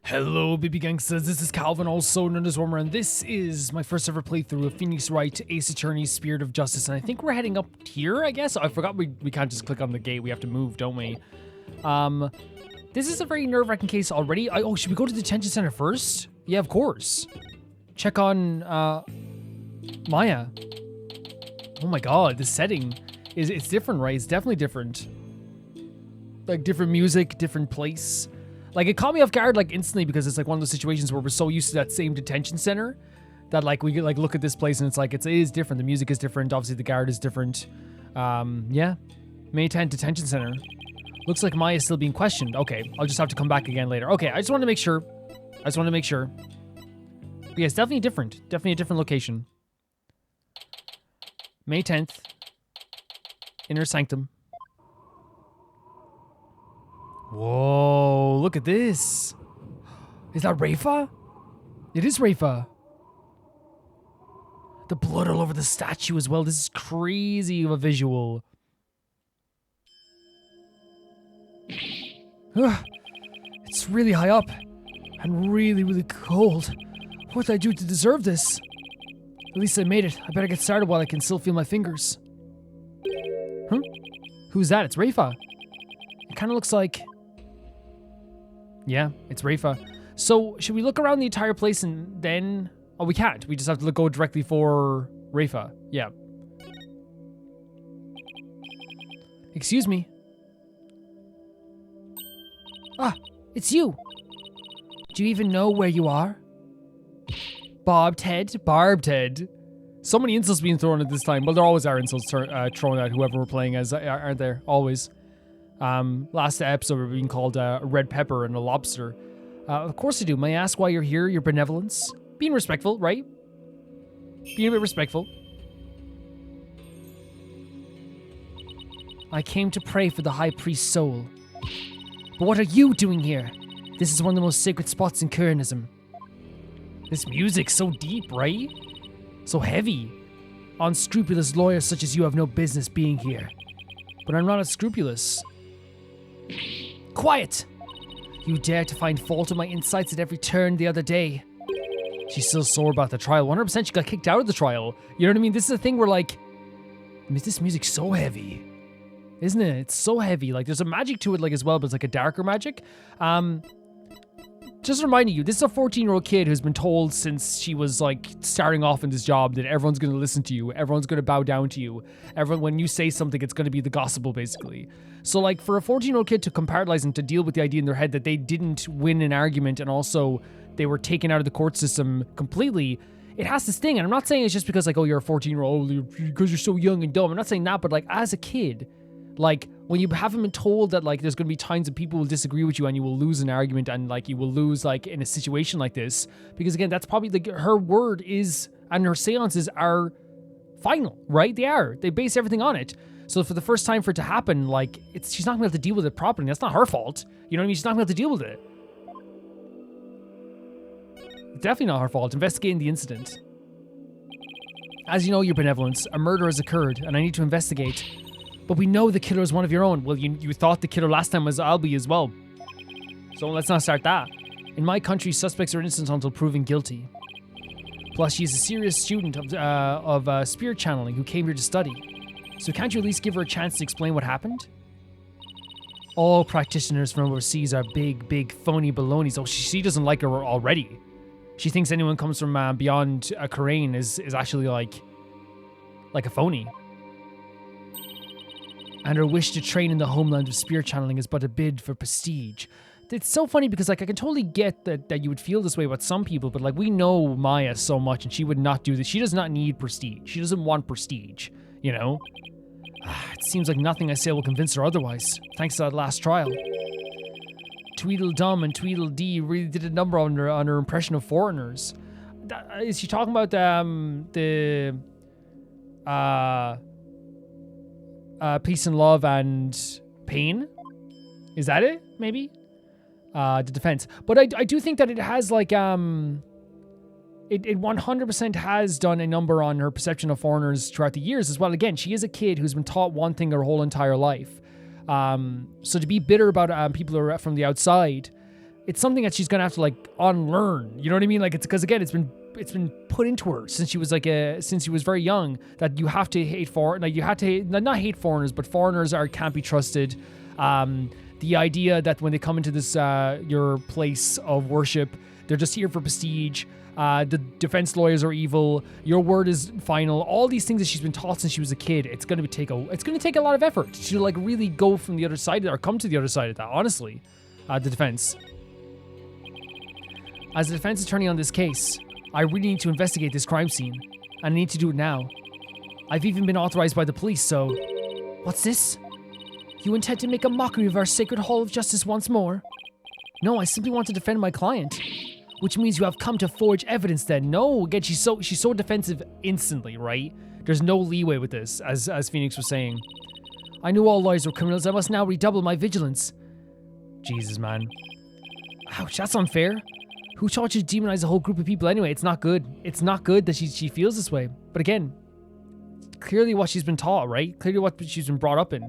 Hello, baby gangsters. This is Calvin, also known as Wormer, and this is my first ever playthrough of Phoenix Wright Ace Attorney Spirit of Justice. And I think we're heading up here, I guess. I forgot we can't just click on the gate. We have to move, don't we? This is a very nerve-wracking case already. Oh, should we go to the detention center first? Yeah, of course. Check on, Maya. Oh my god, the setting it's different, right? It's definitely different. Like, different music, different place. Like, it caught me off guard, like, instantly, because it's, like, one of those situations where we're so used to that same detention center that, like, we could, like, look at this place and it's, like, it is different. The music is different. Obviously, the guard is different. Yeah. May 10 detention center. Looks like Maya's still being questioned. Okay, I'll just have to come back again later. Okay, I just wanted to make sure. But yeah, it's definitely different. Definitely a different location. May 10th. Inner Sanctum. Whoa, look at this. Is that Rafa? It is Rafa. The blood all over the statue as well. This is crazy of a visual. Ugh, it's really high up and really, really cold. What did I do to deserve this? At least I made it. I better get started while I can still feel my fingers. Huh? Who's that? It's Rafa. It kind of looks like... Yeah, it's Rafa. So, should we look around the entire place and then... Oh, we can't. We just have to go directly for Rafa. Yeah. Excuse me. Ah, it's you. Do you even know where you are? Barbed head. So many insults being thrown at this time. Well, there always are insults thrown at whoever we're playing as, aren't there? Always. Last episode we're being called a red pepper and a lobster. Of course I do. May I ask why you're here? Your benevolence? Being respectful, right? Being a bit respectful. I came to pray for the High Priest's soul. But what are you doing here? This is one of the most sacred spots in Kuranism. This music's so deep, right? So heavy. Unscrupulous lawyers such as you have no business being here. But I'm not unscrupulous. Quiet! You dare to find fault with my insights at every turn the other day. She's still sore about the trial. 100% she got kicked out of the trial. You know what I mean? This is a thing where, like... I mean, this music's so heavy. Isn't it? It's so heavy. Like, there's a magic to it, like, as well, but it's like a darker magic. Just reminding you, this is a 14-year-old kid who's been told since she was, like, starting off in this job that everyone's going to listen to you. Everyone's going to bow down to you. When you say something, it's going to be the gospel, basically. So, like, for a 14-year-old kid to compartmentalize and to deal with the idea in their head that they didn't win an argument and also they were taken out of the court system completely, it has to sting. And I'm not saying it's just because, like, oh, you're a 14-year-old, because you're so young and dumb. I'm not saying that, but, like, as a kid... Like, when you haven't been told that, like, there's going to be times that people will disagree with you and you will lose an argument and, like, you will lose, like, in a situation like this. Because, again, that's probably, like, her word is, and her seances are final, right? They are. They base everything on it. So for the first time for it to happen, like, she's not going to be able to deal with it properly. That's not her fault. You know what I mean? She's not going to be able to deal with it. It's definitely not her fault. Investigating the incident. As you know, your benevolence, a murder has occurred and I need to investigate. But we know the killer is one of your own. Well, you thought the killer last time was Albie as well. So let's not start that. In my country, suspects are innocent until proven guilty. Plus, she's a serious student of spirit channeling who came here to study. So can't you at least give her a chance to explain what happened? All practitioners from overseas are big, phony balonies. Oh, she doesn't like her already. She thinks anyone comes from beyond Kurain is actually like a phony. And her wish to train in the homeland of spirit channeling is but a bid for prestige. It's so funny because, like, I can totally get that you would feel this way about some people, but, like, we know Maya so much and she would not do this. She does not need prestige. She doesn't want prestige, you know? It seems like nothing I say will convince her otherwise, thanks to that last trial. Tweedledum and Tweedledee really did a number on her impression of foreigners. Is she talking about Peace and Love and Pain? Is that it? Maybe? The defense. But I do think that it has, like, it 100% has done a number on her perception of foreigners throughout the years as well. Again, she is a kid who's been taught one thing her whole entire life. So to be bitter about people who are from the outside it's something that she's gonna have to like unlearn. You know what I mean? Like, it's because again, it's been put into her since she was since she was very young, that you have to hate you have to not hate foreigners, but foreigners can't be trusted. The idea that when they come into this your place of worship, they're just here for prestige. The defense lawyers are evil. Your word is final. All these things that she's been taught since she was a kid. It's gonna take a lot of effort to like really go from the other side or come to the other side of that. Honestly, the defense. As the defense attorney on this case, I really need to investigate this crime scene, and I need to do it now. I've even been authorized by the police. So, what's this? You intend to make a mockery of our sacred Hall of Justice once more? No, I simply want to defend my client. Which means you have come to forge evidence then. No, again, she's so defensive instantly, right? There's no leeway with this, as Phoenix was saying. I knew all lawyers were criminals. I must now redouble my vigilance. Jesus, man. Ouch, that's unfair. Who taught you to demonize a whole group of people anyway? It's not good. It's not good that she feels this way. But again, clearly what she's been taught, right? Clearly what she's been brought up in.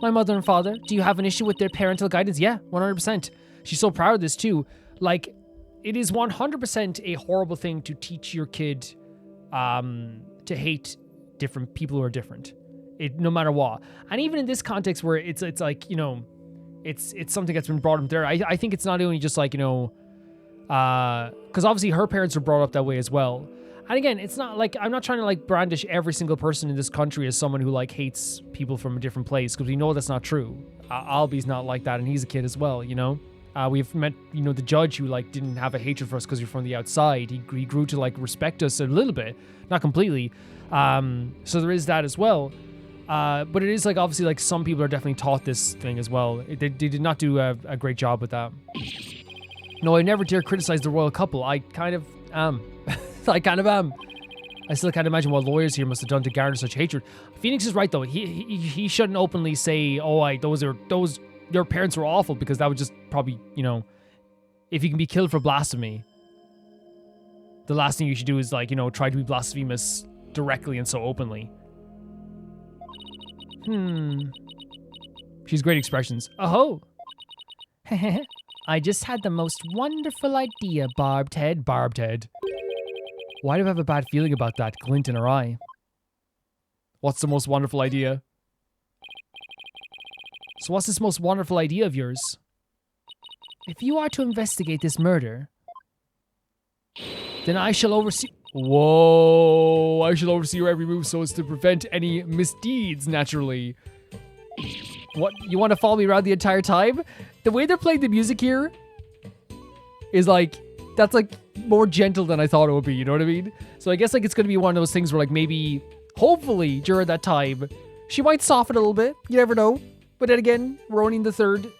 My mother and father, do you have an issue with their parental guidance? Yeah, 100%. She's so proud of this too. Like, it is 100% a horrible thing to teach your kid to hate different people who are different. No matter what. And even in this context where it's like, you know, it's something that's been brought up there. I think it's not only just like, you know, because obviously her parents were brought up that way as well. And again, it's not like, I'm not trying to like brandish every single person in this country as someone who like hates people from a different place, because we know that's not true. Albie's not like that, and he's a kid as well, you know? We've met, you know, the judge who like didn't have a hatred for us because we're from the outside. He grew to like respect us a little bit, not completely. So there is that as well. But it is like, obviously, like some people are definitely taught this thing as well. They did not do a great job with that. No, I never dare criticize the royal couple. I kind of am. I kind of am. I still can't imagine what lawyers here must have done to garner such hatred. Phoenix is right though. He shouldn't openly say, "Oh, your parents were awful," because that would just probably, you know, if you can be killed for blasphemy, the last thing you should do is like, you know, try to be blasphemous directly and so openly. She's great expressions. Oh. I just had the most wonderful idea, Barbed Head. Barbed Head. Why do I have a bad feeling about that glint in her eye? What's the most wonderful idea? So what's this most wonderful idea of yours? If you are to investigate this murder, then I shall oversee... Whoa! I shall oversee your every move so as to prevent any misdeeds, naturally. What? You want to follow me around the entire time? The way they're playing the music here is like... That's like more gentle than I thought it would be, you know what I mean? So I guess like it's going to be one of those things where like maybe, hopefully, during that time, she might soften a little bit. You never know. But then again, we're only in the third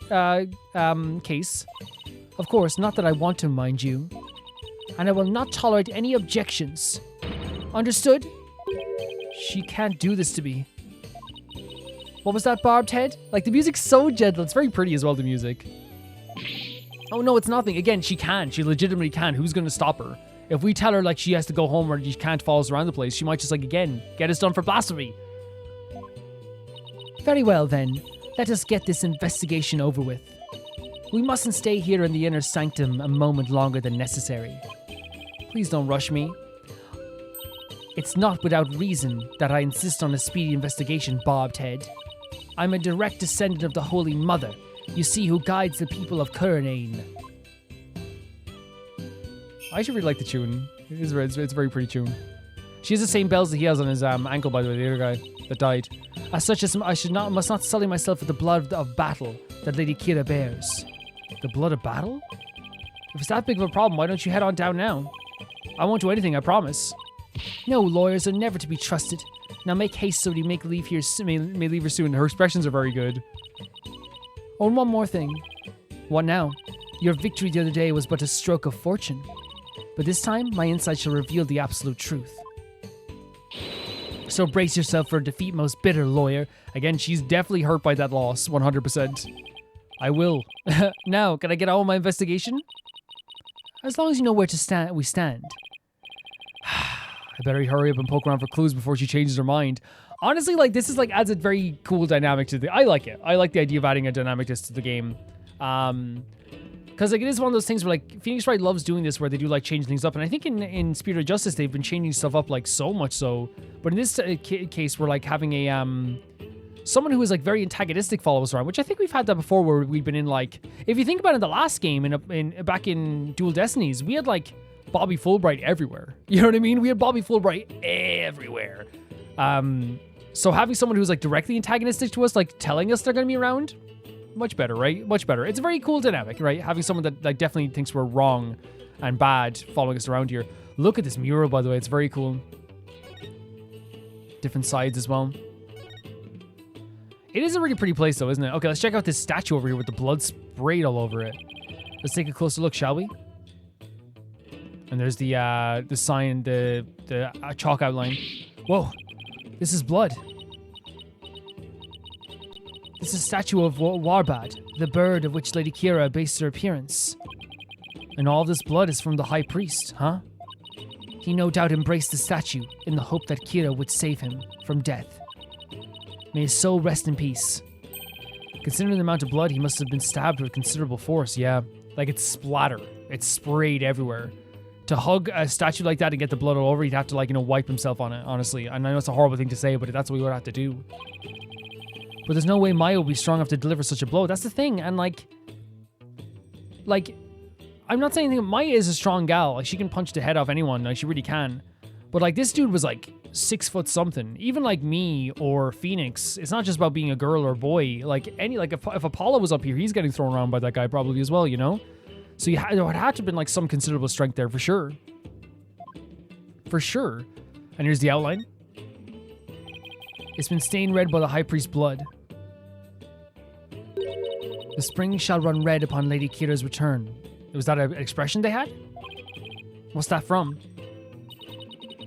case. Of course, not that I want to, mind you. And I will not tolerate any objections. Understood? She can't do this to me. What was that, Barbed Head? Like, the music's so gentle. It's very pretty as well, the music. Oh, no, it's nothing. Again, she can. She legitimately can. Who's going to stop her? If we tell her, like, she has to go home or she can't follow us around the place, she might just, like, again, get us done for blasphemy. Very well, then. Let us get this investigation over with. We mustn't stay here in the inner sanctum a moment longer than necessary. Please don't rush me. It's not without reason that I insist on a speedy investigation, Barbed Head. I'm a direct descendant of the Holy Mother, you see, who guides the people of Curanane. I actually really like the tune. It's a very pretty tune. She has the same bells that he has on his ankle, by the way, the other guy that died. As such, I must not sully myself with the blood of battle that Lady Kira bears. The blood of battle? If it's that big of a problem, why don't you head on down now? I won't do anything, I promise. No, lawyers are never to be trusted. Now make haste so we may leave here soon. Her expressions are very good. Oh, and one more thing. What now? Your victory the other day was but a stroke of fortune. But this time, my insight shall reveal the absolute truth. So brace yourself for a defeat, most bitter lawyer. Again, she's definitely hurt by that loss, 100%. I will. Now, can I get on with my investigation? As long as you know where we stand. I better hurry up and poke around for clues before she changes her mind. Honestly, like, this is like adds a very cool dynamic to the... I like it. I like the idea of adding a dynamic to the game. Because Because like it is one of those things where like Phoenix Wright loves doing this, where they do like change things up, and I think in Spirit of Justice they've been changing stuff up like so much so. But in this case, we're like having a someone who is like very antagonistic follow us around, which I think we've had that before, where we've been in like, if you think about it, in the last game back in Dual Destinies, we had like Bobby Fulbright everywhere. You know what I mean? We had Bobby Fulbright everywhere. So having someone who's like directly antagonistic to us, like telling us they're going to be around, much better, right? Much better. It's a very cool dynamic, right? Having someone that like definitely thinks we're wrong and bad following us around here. Look at this mural, by the way. It's very cool. Different sides as well. It is a really pretty place though, isn't it? Okay, let's check out this statue over here with the blood sprayed all over it. Let's take a closer look, shall we? And there's the sign, the chalk outline. Whoa, this is blood. This is a statue of Warbad, the bird of which Lady Kira based her appearance. And all this blood is from the High Priest, huh? He no doubt embraced the statue in the hope that Kira would save him from death. May his soul rest in peace. Considering the amount of blood, he must have been stabbed with considerable force, yeah. Like it's splatter. It's sprayed everywhere. To hug a statue like that and get the blood all over, he'd have to like, wipe himself on it, honestly. And I know it's a horrible thing to say, but that's what we would have to do. But there's no way Maya will be strong enough to deliver such a blow. That's the thing. And like, I'm not saying anything. Maya is a strong gal. Like she can punch the head off anyone. Like she really can. But like this dude was like 6 foot something. Even like me or Phoenix, it's not just about being a girl or a boy. Like if Apollo was up here, he's getting thrown around by that guy probably as well, you know? So there would have to have been like some considerable strength there for sure. For sure. And here's the outline. It's been stained red by the High Priest's blood. The spring shall run red upon Lady Kira's return. Was that an expression they had? What's that from?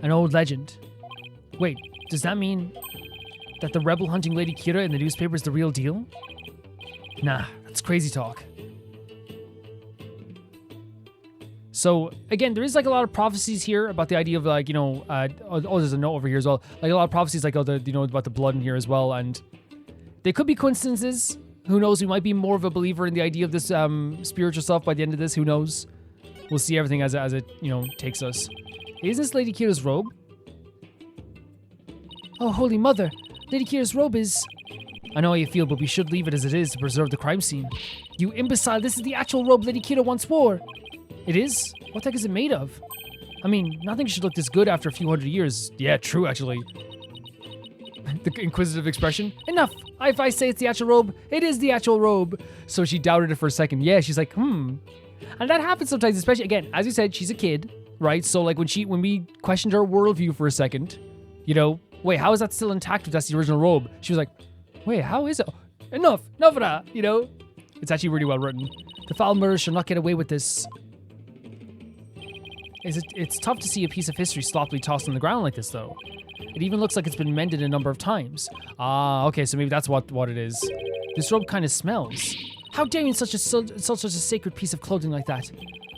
An old legend. Wait, does that mean that the rebel hunting Lady Kira in the newspaper is the real deal? Nah, that's crazy talk. So, again, there is like a lot of prophecies here about the idea of like, there's a note over here as well. Like a lot of prophecies like, about the blood in here as well. And they could be coincidences. Who knows? We might be more of a believer in the idea of this spiritual stuff by the end of this. Who knows? We'll see everything as it takes us. Is this Lady Kira's robe? Oh, Holy Mother. Lady Kira's robe is... I know how you feel, but we should leave it as it is to preserve the crime scene. You imbecile, this is the actual robe Lady Kira once wore. It is? What the heck is it made of? I mean, nothing should look this good after a few hundred years. Yeah, true, actually. The inquisitive expression. Enough! If I say it's the actual robe, it is the actual robe. So she doubted it for a second. Yeah, she's like, And that happens sometimes, especially, again, as you said, she's a kid, right? So, like, when we questioned her worldview for a second, wait, how is that still intact if that's the original robe? She was like, wait, how is it? Enough of that, It's actually really well written. The foul murderers shall not get away with this. It's tough to see a piece of history sloppily tossed on the ground like this, though. It even looks like it's been mended a number of times. Ah, okay, so maybe that's what it is. This robe kind of smells. How dare you insult such a sacred piece of clothing like that?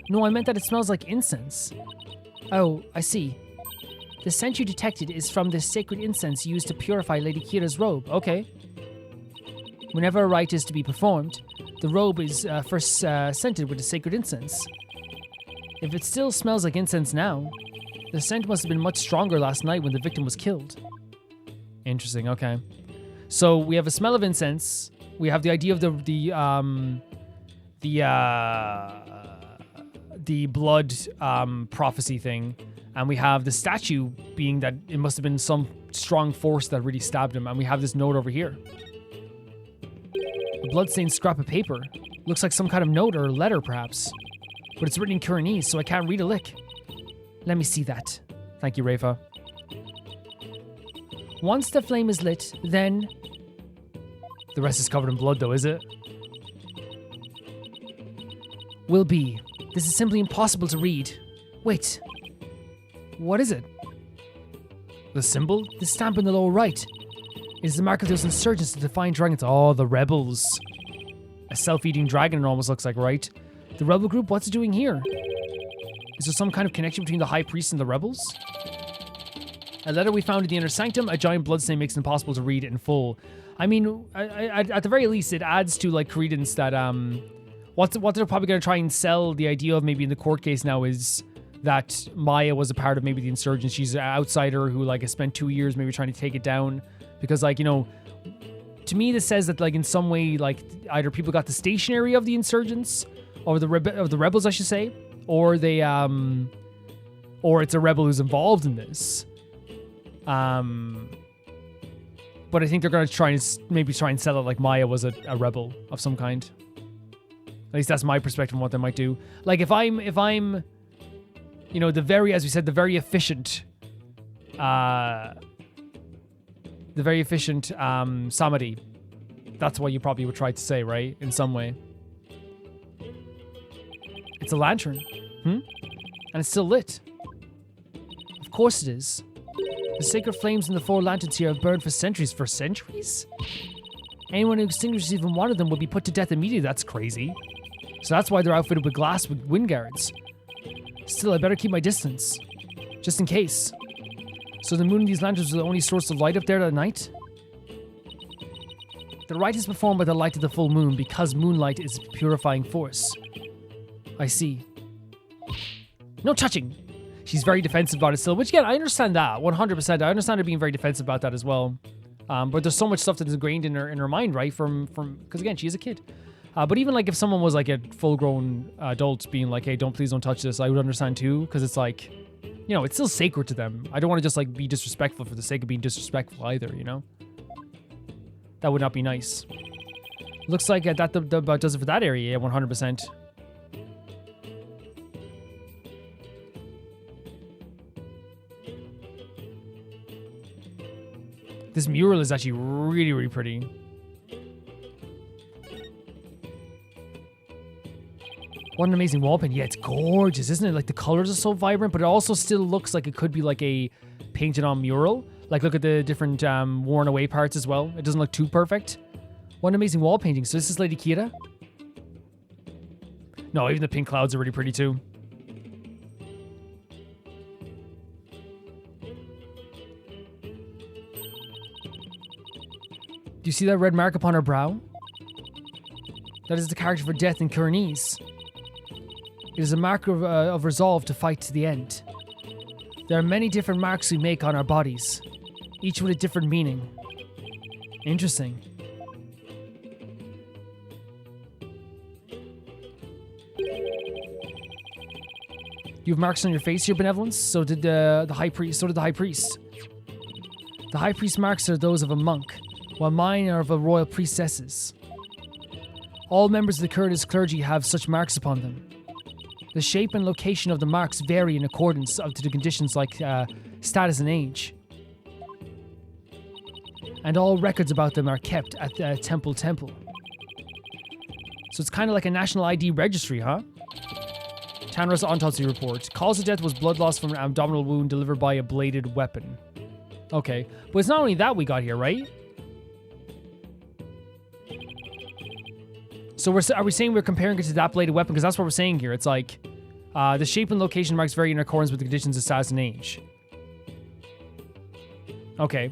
No, I meant that it smells like incense. Oh, I see. The scent you detected is from the sacred incense used to purify Lady Kira's robe. Okay. Whenever a rite is to be performed, the robe is first scented with the sacred incense. If it still smells like incense now, the scent must have been much stronger last night when the victim was killed. Interesting, okay. So we have a smell of incense. We have the idea of the blood prophecy thing. And we have the statue being that it must have been some strong force that really stabbed him. And we have this note over here. A bloodstained scrap of paper. Looks like some kind of note or letter, perhaps. But it's written in Kuranese, so I can't read a lick. Let me see that. Thank you, Rafa. Once the flame is lit, then... The rest is covered in blood, though, is it? Will be. This is simply impossible to read. Wait. What is it? The symbol? The stamp in the lower right. It is the mark of those insurgents to define dragons. Oh, the rebels. A self-eating dragon, it almost looks like, right? The rebel group, what's it doing here? Is there some kind of connection between the High Priest and the rebels? A letter we found in the inner sanctum, a giant bloodstain makes it impossible to read it in full. I mean, at the very least, it adds to, like, credence that, what they're probably going to try and sell the idea of maybe in the court case now is that Maya was a part of maybe the insurgents. She's an outsider who like has spent 2 years maybe trying to take it down because like, you know, to me this says that like in some way like either people got the stationery of the insurgents or the rebels I should say, or they or it's a rebel who's involved in this. But I think they're going to try and sell it like Maya was a rebel of some kind. At least that's my perspective on what they might do. Like if I'm, you know, as we said, the very efficient Samadi. That's what you probably would try to say, right? In some way. It's a lantern. And it's still lit. Of course it is. The sacred flames in the 4 lanterns here have burned for centuries. For centuries? Anyone who extinguishes even one of them will be put to death immediately. That's crazy. So that's why they're outfitted with glass with wind guards. Still, I better keep my distance. Just in case. So the moon in these lanterns are the only source of light up there at night? The rite is performed by the light of the full moon because moonlight is a purifying force. I see. No touching! She's very defensive about it still, which again, I understand that, 100%. I understand her being very defensive about that as well. But there's so much stuff that's ingrained in her mind, right? Because again, she is a kid. But even like if someone was like a full-grown adult being like, hey, please don't touch this, I would understand too, because it's like, you know, it's still sacred to them. I don't want to just like be disrespectful for the sake of being disrespectful either, you know? That would not be nice. Looks like that about does it for that area, yeah, 100%. This mural is actually really, really pretty. What an amazing wall painting. Yeah, it's gorgeous, isn't it? Like the colors are so vibrant, but it also still looks like it could be like a painted on mural. Like look at the different worn away parts as well. It doesn't look too perfect. What an amazing wall painting. So this is Lady Kira? No, even the pink clouds are really pretty too. Do you see that red mark upon her brow? That is the character for death in Kuranese. It is a marker of resolve to fight to the end. There are many different marks we make on our bodies, each with a different meaning. Interesting. You have marks on your face, your benevolence? So did the high priest. So did the high priest. The high priest's marks are those of a monk, while mine are of a royal priestesses. All members of the Kurdish clergy have such marks upon them. The shape and location of the marks vary in accordance to the conditions like status and age. And all records about them are kept at the temple. So it's kind of like a national ID registry, huh? Tanra's autopsy report. Cause of death was blood loss from an abdominal wound delivered by a bladed weapon. Okay, but it's not only that we got here, right? So are we saying we're comparing it to that bladed weapon? Because that's what we're saying here. It's like, the shape and location marks vary in accordance with the conditions of status and age. Okay.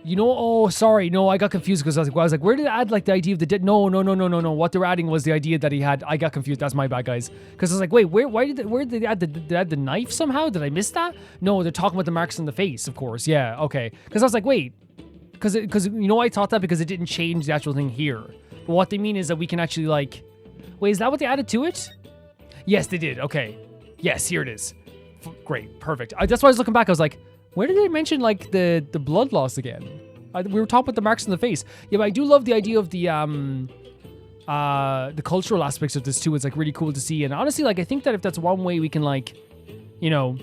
You know, oh, sorry. No, I got confused because I was like, where did they add like the idea of the dead? No. What they were adding was the idea that he had. I got confused. That's my bad, guys. Because I was like, wait, where did they add the knife somehow? Did I miss that? No, they're talking about the marks on the face, of course. Yeah, okay. Because I was like, wait, because you know I thought that because it didn't change the actual thing here. But what they mean is that we can actually like, wait, is that what they added to it? Yes, they did. Okay. Yes, here it is. Great, perfect. That's why I was looking back. I was like, where did they mention like the blood loss again? We were talking about the marks on the face. Yeah, but I do love the idea of the cultural aspects of this too. It's like really cool to see. And honestly, like I think that if that's one way we can like, you know,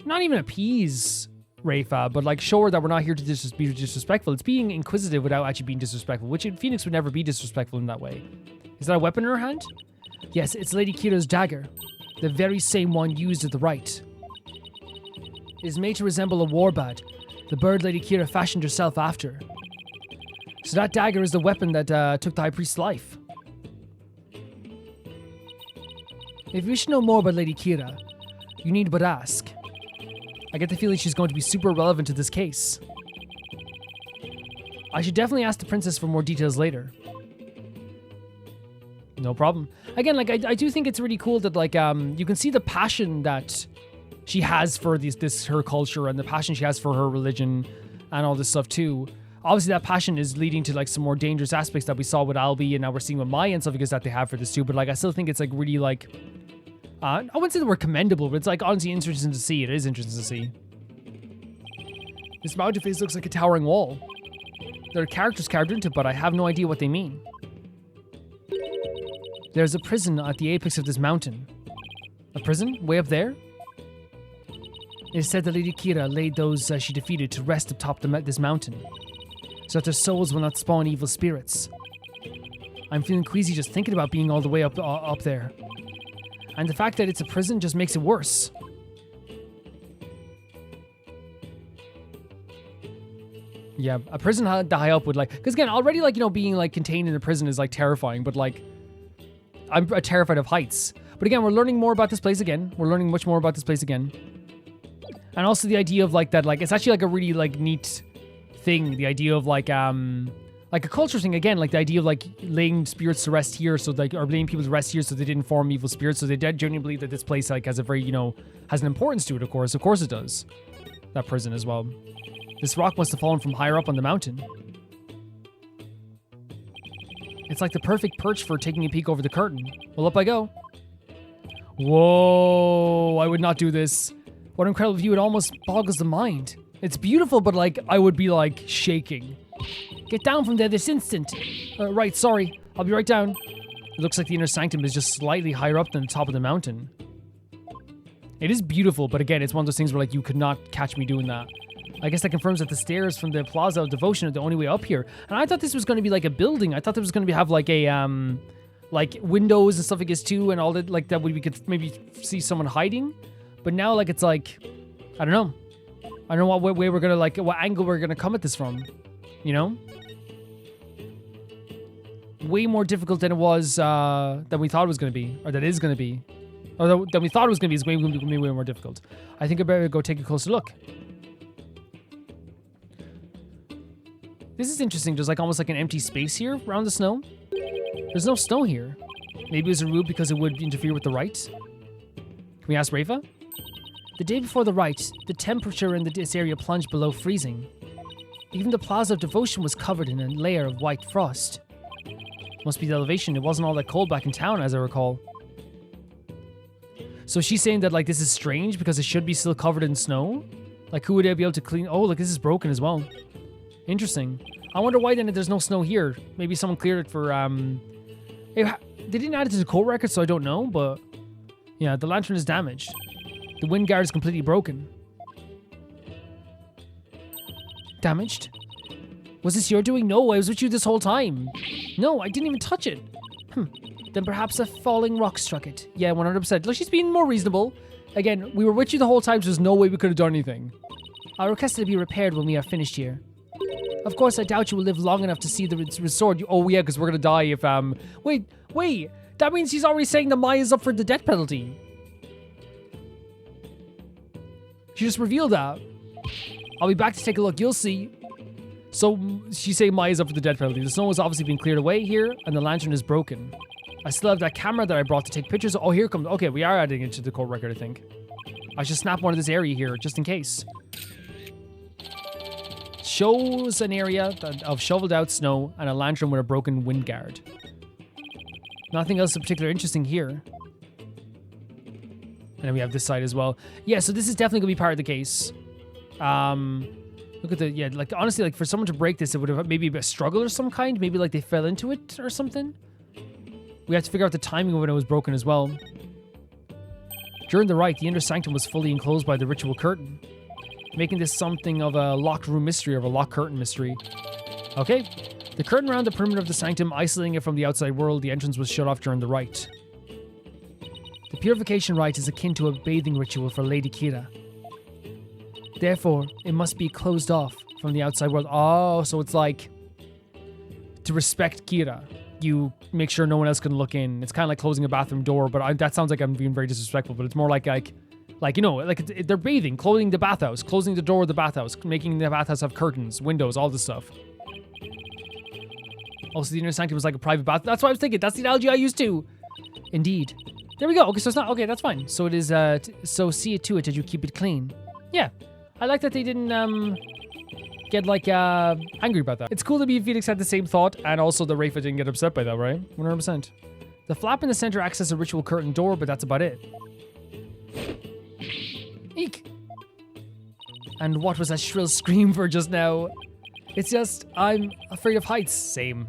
not even appease Rayfa, but like show her that we're not here to be disrespectful. It's being inquisitive without actually being disrespectful, which in Phoenix would never be disrespectful in that way. Is that a weapon in her hand? Yes, it's Lady Kira's dagger, the very same one used at the rite. It is made to resemble a warbad, the bird Lady Kira fashioned herself after. So that dagger is the weapon that took the High Priest's life. If you wish to know more about Lady Kira, you need but ask. I get the feeling she's going to be super relevant to this case. I should definitely ask the princess for more details later. No problem. Again, like, I do think it's really cool that, like, you can see the passion that she has for her culture and the passion she has for her religion and all this stuff too. Obviously, that passion is leading to, like, some more dangerous aspects that we saw with Albie, and now we're seeing with Maya and stuff because that they have for this too. But, like, I still think it's, like, really, like, I wouldn't say the word commendable, but it's, like, honestly interesting to see. It is interesting to see. This mountain face looks like a towering wall. There are characters carved into it, but I have no idea what they mean. There's a prison at the apex of this mountain. A prison? Way up there? It is said that Lady Kira laid those she defeated to rest atop this mountain, so that their souls will not spawn evil spirits. I'm feeling queasy just thinking about being all the way up there. And the fact that it's a prison just makes it worse. Yeah, a prison that high up would, like... Because again, already, like, you know, being, like, contained in a prison is, like, terrifying. But, like, I'm terrified of heights. But again, we're learning more about this place again. We're learning much more about this place again. And also the idea of, like, that, like, it's actually, like, a really, like, neat thing. The idea of, like a culture thing, again. Like, the idea of, like, laying spirits to rest here. So, like, or laying people to rest here so they didn't form evil spirits. So they genuinely believe that this place, like, has a very, you know, has an importance to it, of course. Of course it does. That prison as well. This rock must have fallen from higher up on the mountain. It's like the perfect perch for taking a peek over the curtain. Well, up I go. Whoa, I would not do this. What an incredible view, it almost boggles the mind. It's beautiful, but, like, I would be, like, shaking. Get down from there this instant. Right, sorry. I'll be right down. It looks like the inner sanctum is just slightly higher up than the top of the mountain. It is beautiful, but again, it's one of those things where, like, you could not catch me doing that. I guess that confirms that the stairs from the Plaza of Devotion are the only way up here. And I thought this was going to be like a building. I thought there was going to have like a, like windows and stuff like this too, and all that, like that we could maybe see someone hiding. But now, like, it's like, I don't know. I don't know what way we're going to, like, what angle we're going to come at this from, you know? Way more difficult than it was, than we thought it was going to be, or that is going to be. Or than we thought it was going to be is way more difficult. I think I better go take a closer look. This is interesting. There's like almost like an empty space here around the snow. There's no snow here. Maybe it was removed because it would interfere with the rite. Can we ask Rafa? The day before the rite, the temperature in this area plunged below freezing. Even the Plaza of Devotion was covered in a layer of white frost. Must be the elevation. It wasn't all that cold back in town, as I recall. So she's saying that, like, this is strange because it should be still covered in snow? Like, who would be able to clean? Oh, look, this is broken as well. Interesting. I wonder why then there's no snow here. Maybe someone cleared it for, they didn't add it to the court record, so I don't know, but yeah, the lantern is damaged. The wind guard is completely broken. Damaged? Was this your doing? No, I was with you this whole time. No, I didn't even touch it. Then perhaps a falling rock struck it. Yeah, 100%. Look, she's being more reasonable. Again, we were with you the whole time, so there's no way we could have done anything. I'll request that it be repaired when we are finished here. Of course, I doubt you will live long enough to see the restored. Oh, yeah, because we're going to die if, Wait. That means he's already saying that Maya's up for the death penalty. She just revealed that. I'll be back to take a look. You'll see. So, she's saying Maya's up for the death penalty. The snow has obviously been cleared away here, and the lantern is broken. I still have that camera that I brought to take pictures. Oh, here comes. Okay, we are adding it to the court record, I think. I should snap one of this area here, just in case. Shows an area of shoveled out snow and a lantern with a broken wind guard. Nothing else in particular interesting here. And then we have this side as well. Yeah, so this is definitely going to be part of the case. Look at the, yeah, like, honestly, like, for someone to break this, it would have maybe a struggle or some kind. Maybe, like, they fell into it or something. We have to figure out the timing of when it was broken as well. During the rite, the inner sanctum was fully enclosed by the ritual curtain, making this something of a locked room mystery or a locked curtain mystery. Okay. The curtain around the perimeter of the sanctum, isolating it from the outside world, the entrance was shut off during the rite. The purification rite is akin to a bathing ritual for Lady Kira. Therefore, it must be closed off from the outside world. Oh, so it's like, to respect Kira, you make sure no one else can look in. It's kind of like closing a bathroom door, but that sounds like I'm being very disrespectful, but it's more like Like, you know, like they're bathing, closing the bathhouse, closing the door of the bathhouse, making the bathhouse have curtains, windows, all this stuff. Also, the inner sanctum was like a private bath. That's what I was thinking. That's the analogy I used too. Indeed. There we go. Okay, so it's not... Okay, that's fine. So it is... so see it to it that you keep it clean. Yeah. I like that they didn't, get, like, angry about that. It's cool that me and Phoenix had the same thought, and also the Rafa didn't get upset by that, right? 100%. The flap in the center acts as a ritual curtain door, but that's about it. Eek. And what was that shrill scream for just now? It's just, I'm afraid of heights. Same.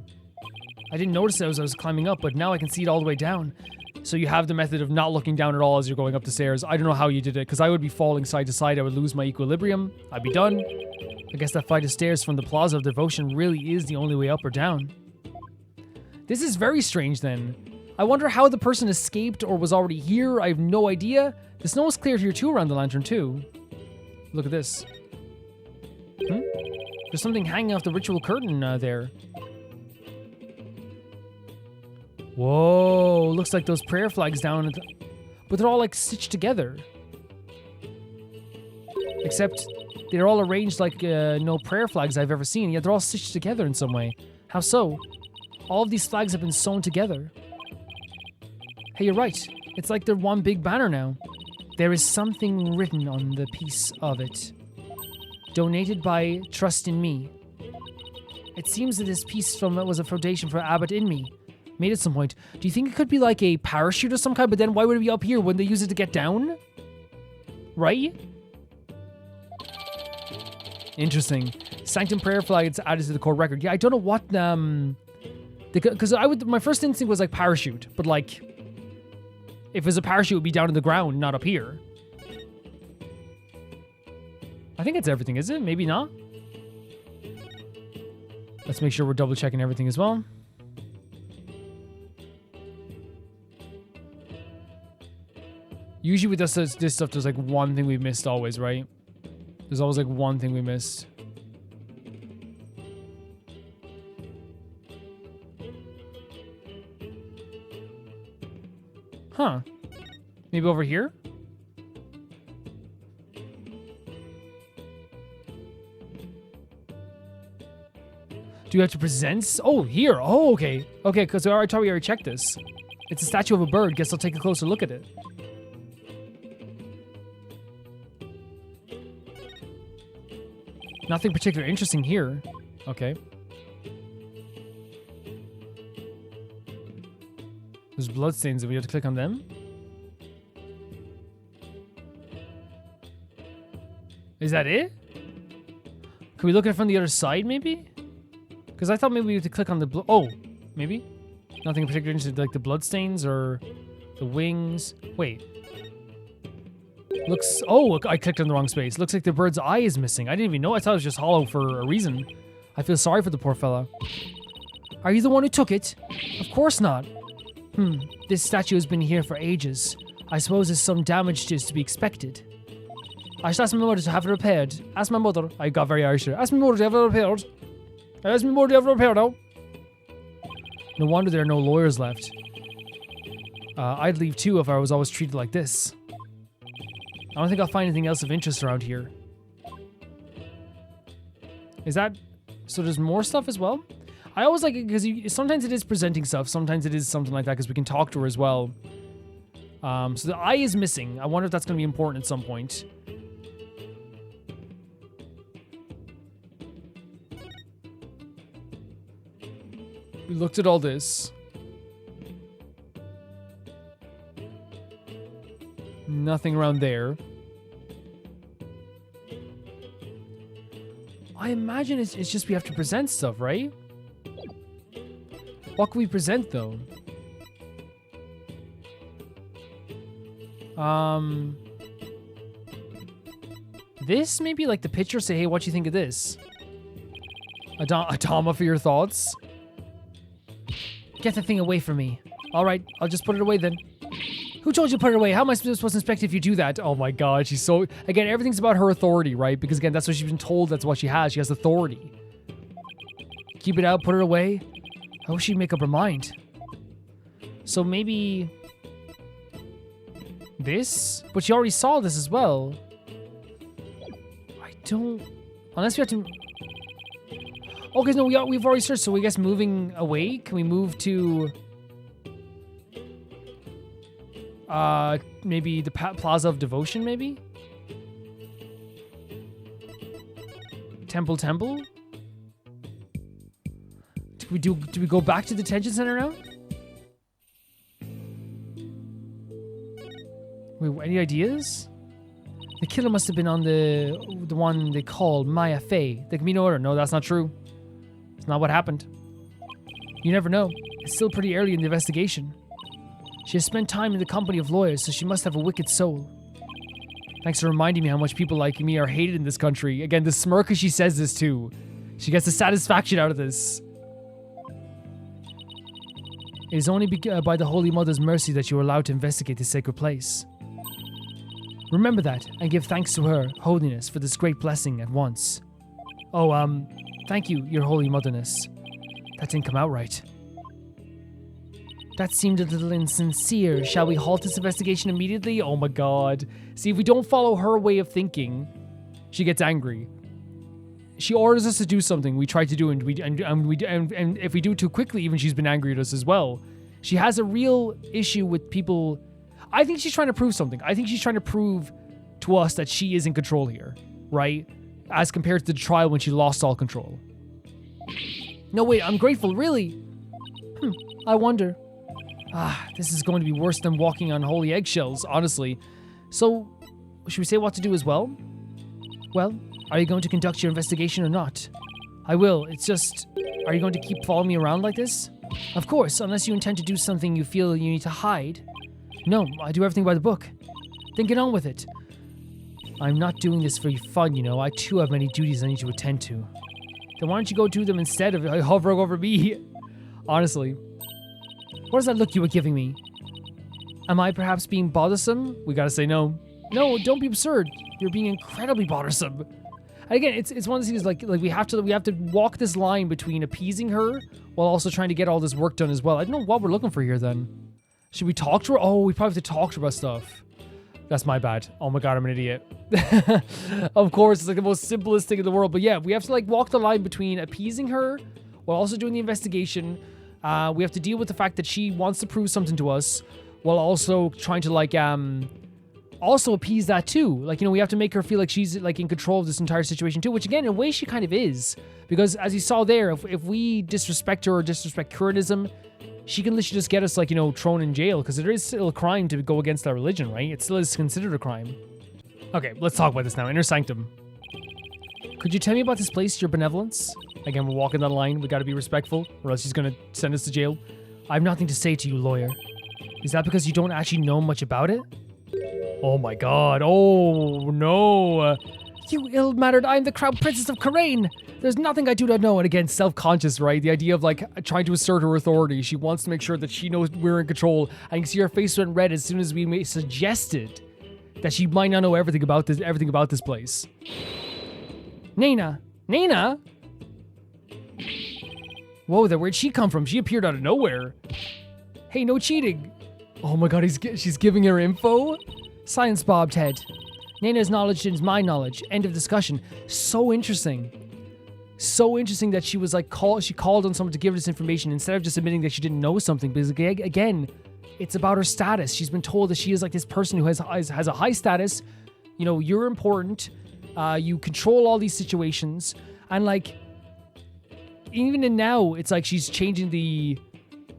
I didn't notice it as I was climbing up, but now I can see it all the way down. So you have the method of not looking down at all as you're going up the stairs. I don't know how you did it, because I would be falling side to side. I would lose my equilibrium. I'd be done. I guess that flight of stairs from the Plaza of Devotion really is the only way up or down. This is very strange then. I wonder how the person escaped or was already here. I have no idea. The snow is cleared here too around the lantern too. Look at this. There's something hanging off the ritual curtain there. Whoa, looks like those prayer flags down, but they're all like stitched together. Except they're all arranged like no prayer flags I've ever seen, yet they're all stitched together in some way. How so? All of these flags have been sewn together. Hey, you're right. It's like they're one big banner now. There is something written on the piece of it. Donated by Trust in Me. It seems that this piece from it was a foundation for Abbott in Me. Made at some point. Do you think it could be like a parachute or some kind? But then why would it be up here? Wouldn't they use it to get down? Right? Interesting. Sanctum prayer flag, it's added to the core record. Yeah, I don't know what, because my first instinct was like parachute, but like, if it was a parachute, it would be down to the ground, not up here. I think it's everything, is it? Maybe not. Let's make sure we're double checking everything as well. Usually with this stuff, there's like one thing we've missed always, right? There's always like one thing we missed. Huh. Maybe over here? Do you have to present? Oh, here. Oh, okay. Okay, because I thought we already checked this. It's a statue of a bird. Guess I'll take a closer look at it. Nothing particularly interesting here. Okay. There's bloodstains. Do we have to click on them? Is that it? Can we look at it from the other side, maybe? Because I thought maybe we had to click on the blood. Oh, maybe? Nothing particularly interesting, like the bloodstains or the wings. Wait. Looks... Oh, look, I clicked on the wrong space. Looks like the bird's eye is missing. I didn't even know. I thought it was just hollow for a reason. I feel sorry for the poor fella. Are you the one who took it? Of course not. This statue has been here for ages. I suppose there's some damage to to be expected. I should ask my mother to have it repaired. Ask my mother. I got very Irish there. Ask my mother to have it repaired. Ask my mother to have it repaired now. No wonder there are no lawyers left. I'd leave too if I was always treated like this. I don't think I'll find anything else of interest around here. Is that... So there's more stuff as well? I always like it because sometimes it is presenting stuff. Sometimes it is something like that because we can talk to her as well. So the eye is missing. I wonder if that's going to be important at some point. We looked at all this. Nothing around there. I imagine it's just we have to present stuff, right? What can we present, though? This? Maybe like the picture? Say, hey, what do you think of this? Adama for your thoughts? Get the thing away from me. Alright, I'll just put it away then. Who told you to put it away? How am I supposed to inspect if you do that? Oh my god, she's so... Again, everything's about her authority, right? Because again, that's what she's been told. That's what she has. She has authority. Keep it out, put it away. I wish she'd make up her mind. So maybe... This? But she already saw this as well. I don't... Unless we have to... Okay, no, we've already searched, so I guess moving away? Can we move to... maybe the Plaza of Devotion, maybe? Temple? Do we go back to the detention center now? Wait, any ideas? The killer must have been on the one they call Maya Fey, the Camino Order. No, that's not true. It's not what happened. You never know. It's still pretty early in the investigation. She has spent time in the company of lawyers, so she must have a wicked soul. Thanks for reminding me how much people like me are hated in this country. Again, the smirk as she says this too. She gets the satisfaction out of this. It is only by the Holy Mother's mercy that you are allowed to investigate this sacred place. Remember that, and give thanks to her, Holiness, for this great blessing at once. Oh, thank you, your Holy Motherness. That didn't come out right. That seemed a little insincere. Shall we halt this investigation immediately? Oh my god. See, if we don't follow her way of thinking, she gets angry. She orders us to do something we try to do, and if we do it too quickly, even she's been angry at us as well. She has a real issue with people. I think she's trying to prove something. I think she's trying to prove to us that she is in control here, right? As compared to the trial when she lost all control. No, wait, I'm grateful, really? I wonder. This is going to be worse than walking on holy eggshells, honestly. So, should we say what to do as well? Well, are you going to conduct your investigation or not? I will, it's just... Are you going to keep following me around like this? Of course, unless you intend to do something you feel you need to hide. No, I do everything by the book. Then get on with it. I'm not doing this for fun, you know. I too have many duties I need to attend to. Then why don't you go do them instead of hovering over me? Honestly. What is that look you were giving me? Am I perhaps being bothersome? We gotta say no. No, don't be absurd. You're being incredibly bothersome. And again, it's one of these things like we have to walk this line between appeasing her while also trying to get all this work done as well. I don't know what we're looking for here then. Should we talk to her? Oh, we probably have to talk to her about stuff. That's my bad. Oh my god, I'm an idiot. Of course, it's like the most simplest thing in the world. But yeah, we have to like walk the line between appeasing her while also doing the investigation. We have to deal with the fact that she wants to prove something to us while also trying to like also appease that too. Like, you know, we have to make her feel like she's like in control of this entire situation too, which again, in a way she kind of is. Because as you saw there, if we disrespect her or disrespect Curanism, she can literally just get us like, you know, thrown in jail because it is still a crime to go against our religion, right? It still is considered a crime. Okay, let's talk about this now. Inner Sanctum. Could you tell me about this place, your benevolence? Again, we're walking that line. We gotta be respectful or else she's gonna send us to jail. I have nothing to say to you, lawyer. Is that because you don't actually know much about it? Oh my god. Oh no. You ill-mannered, I am the Crown Princess of Karain. There's nothing I do not know. And again, self-conscious, right? The idea of like trying to assert her authority. She wants to make sure that she knows we're in control. I can see her face went red as soon as we suggested that she might not know everything about this place. Nina. Nina? Whoa there, where'd she come from? She appeared out of nowhere. Hey, no cheating. Oh my god, she's giving her info? Science bobbed head. Nana's knowledge is my knowledge. End of discussion. So interesting. So interesting that she was like she called on someone to give her this information instead of just admitting that she didn't know something. Because again, it's about her status. She's been told that she is like this person who has a high status. You know, you're important. You control all these situations. And like, even in now, it's like she's changing the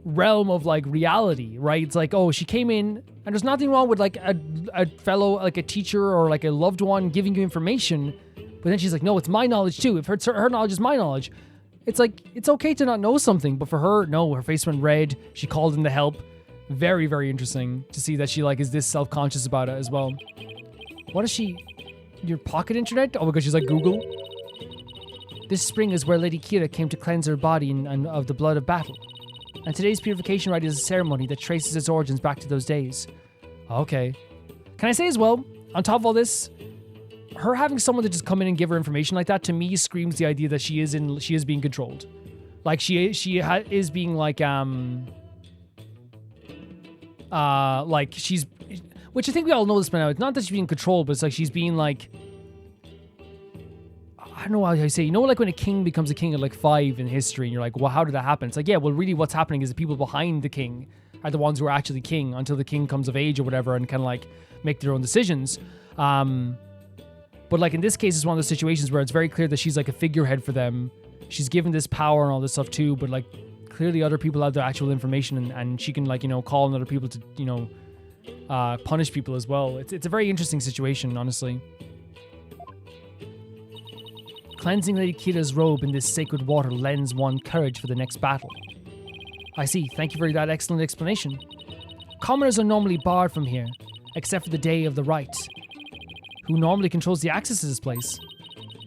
realm of like reality, right? It's like, oh, she came in and there's nothing wrong with like a fellow, like a teacher or like a loved one giving you information, but then she's like, no, it's my knowledge too. If her knowledge is my knowledge, it's like, it's okay to not know something, but for her, no, her face went red. She called in to help. Very, very interesting to see that she like is this self-conscious about it as well. What is she? Your pocket internet? Oh my god, she's like Google. This spring is where Lady Kira came to cleanse her body of the blood of battle. And today's purification rite is a ceremony that traces its origins back to those days. Okay. Can I say as well, on top of all this, her having someone to just come in and give her information like that, to me, screams the idea that she is being controlled. Like, she is being, like she's... Which I think we all know this by now. It's not that she's being controlled, but it's like she's being like... I don't know how I say. You know, like when a king becomes a king at like 5 in history, and you're like, well, how did that happen? It's like, yeah, well, really what's happening is the people behind the king are the ones who are actually king until the king comes of age or whatever and kind of like make their own decisions. But like in this case, it's one of those situations where it's very clear that she's like a figurehead for them. She's given this power and all this stuff too, but like clearly other people have the actual information and she can like, you know, call on other people to, you know, punish people as well. It's a very interesting situation, honestly. Cleansing Lady Kira's robe in this sacred water lends one courage for the next battle. I see. Thank you for that excellent explanation. Commoners are normally barred from here, except for the Day of the Right. Who normally controls the access to this place?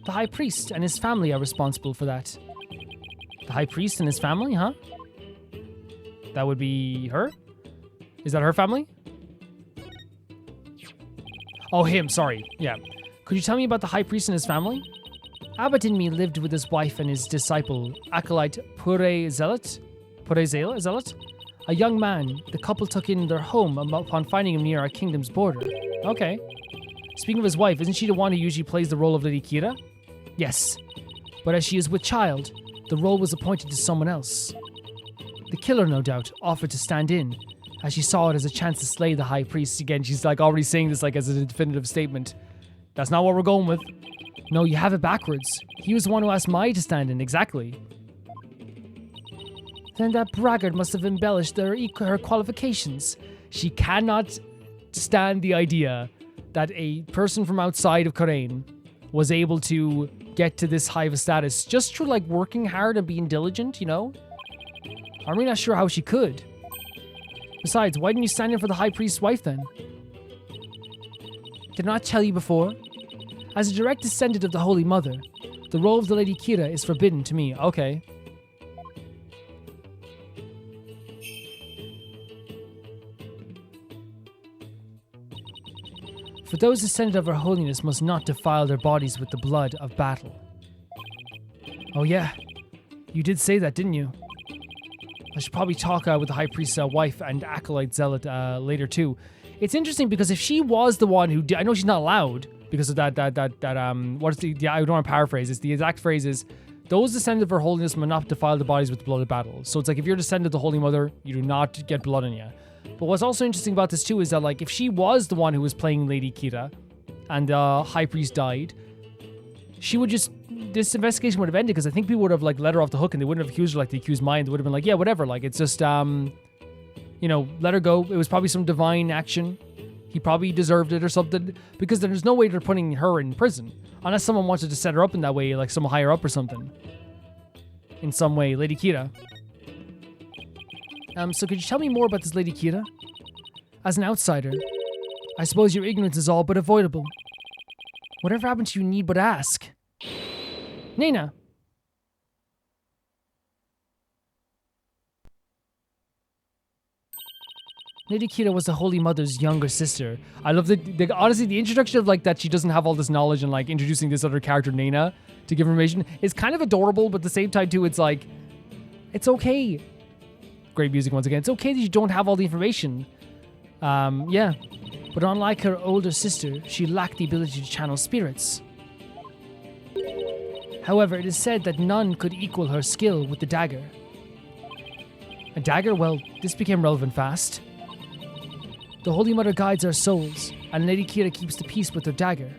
The High Priest and his family are responsible for that. The High Priest and his family, huh? That would be her? Is that her family? Oh, him, sorry. Yeah. Could you tell me about the High Priest and his family? Abbot Inmi lived with his wife and his disciple, acolyte Pure Zealot, a young man. The couple took in their home upon finding him near our kingdom's border. Okay. Speaking of his wife, isn't she the one who usually plays the role of Lady Kira? Yes. But as she is with child, the role was appointed to someone else. The killer, no doubt, offered to stand in, as she saw it as a chance to slay the High Priest. Again, she's like already saying this like as a definitive statement. That's not what we're going with. No, you have it backwards. He was the one who asked Mai to stand in, exactly. Then that braggart must have embellished her qualifications. She cannot stand the idea that a person from outside of Khura'in was able to get to this high of a status just through like working hard and being diligent, you know? I'm really not sure how she could. Besides, why didn't you stand in for the High Priest's wife then? Did I not tell you before? As a direct descendant of the Holy Mother, the role of the Lady Kira is forbidden to me. Okay. For those descended of her holiness must not defile their bodies with the blood of battle. Oh yeah, you did say that, didn't you? I should probably talk with the High Priest's wife and acolyte zealot later too. It's interesting because if she was the one who did, I know she's not allowed because of that what is the, I don't want to paraphrase this. The exact phrase is, those descended of her holiness must not defile the bodies with the blood of battle. So it's like if you're descended of the Holy Mother, you do not get blood on you. But what's also interesting about this too is that like if she was the one who was playing Lady Kira and the High Priest died, she would just, this investigation would have ended because I think people would have like let her off the hook and they wouldn't have accused her like they accused mine. They would have been like, yeah, whatever. Like it's just, you know, let her go. It was probably some divine action. He probably deserved it or something, because there's no way they're putting her in prison unless someone wanted to set her up in that way, like someone higher up or something. In some way, Lady Kira. So could you tell me more about this Lady Kira? As an outsider, I suppose your ignorance is all but avoidable. Whatever happened to you need but ask. Nena! Lady Kira was the Holy Mother's younger sister. I love the honestly, the introduction of like that she doesn't have all this knowledge and like introducing this other character, Nena, to give information is kind of adorable, but at the same time too, it's like, it's okay. Great music once again. It's okay that you don't have all the information. Yeah. But unlike her older sister, she lacked the ability to channel spirits. However, it is said that none could equal her skill with the dagger. A dagger? Well, this became relevant fast. The Holy Mother guides our souls, and Lady Kira keeps the peace with her dagger.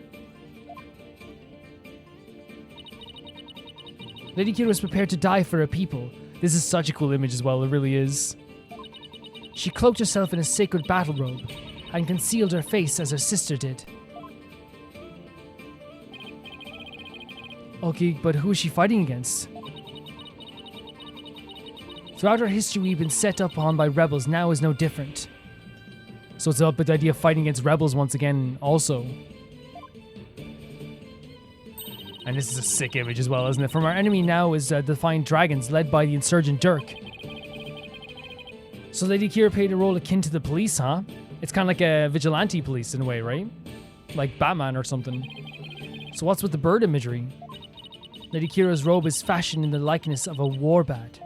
Lady Kira was prepared to die for her people. This is such a cool image as well, it really is. She cloaked herself in a sacred battle robe, and concealed her face as her sister did. Okay, but who is she fighting against? Throughout our history, we've been set upon by rebels. Now is no different. So it's up with the idea of fighting against rebels once again, also. And this is a sick image as well, isn't it? From our enemy now is Defiant Dragons, led by the insurgent Dirk. So Lady Kira played a role akin to the police, huh? It's kind of like a vigilante police in a way, right? Like Batman or something. So what's with the bird imagery? Lady Kira's robe is fashioned in the likeness of a warbird.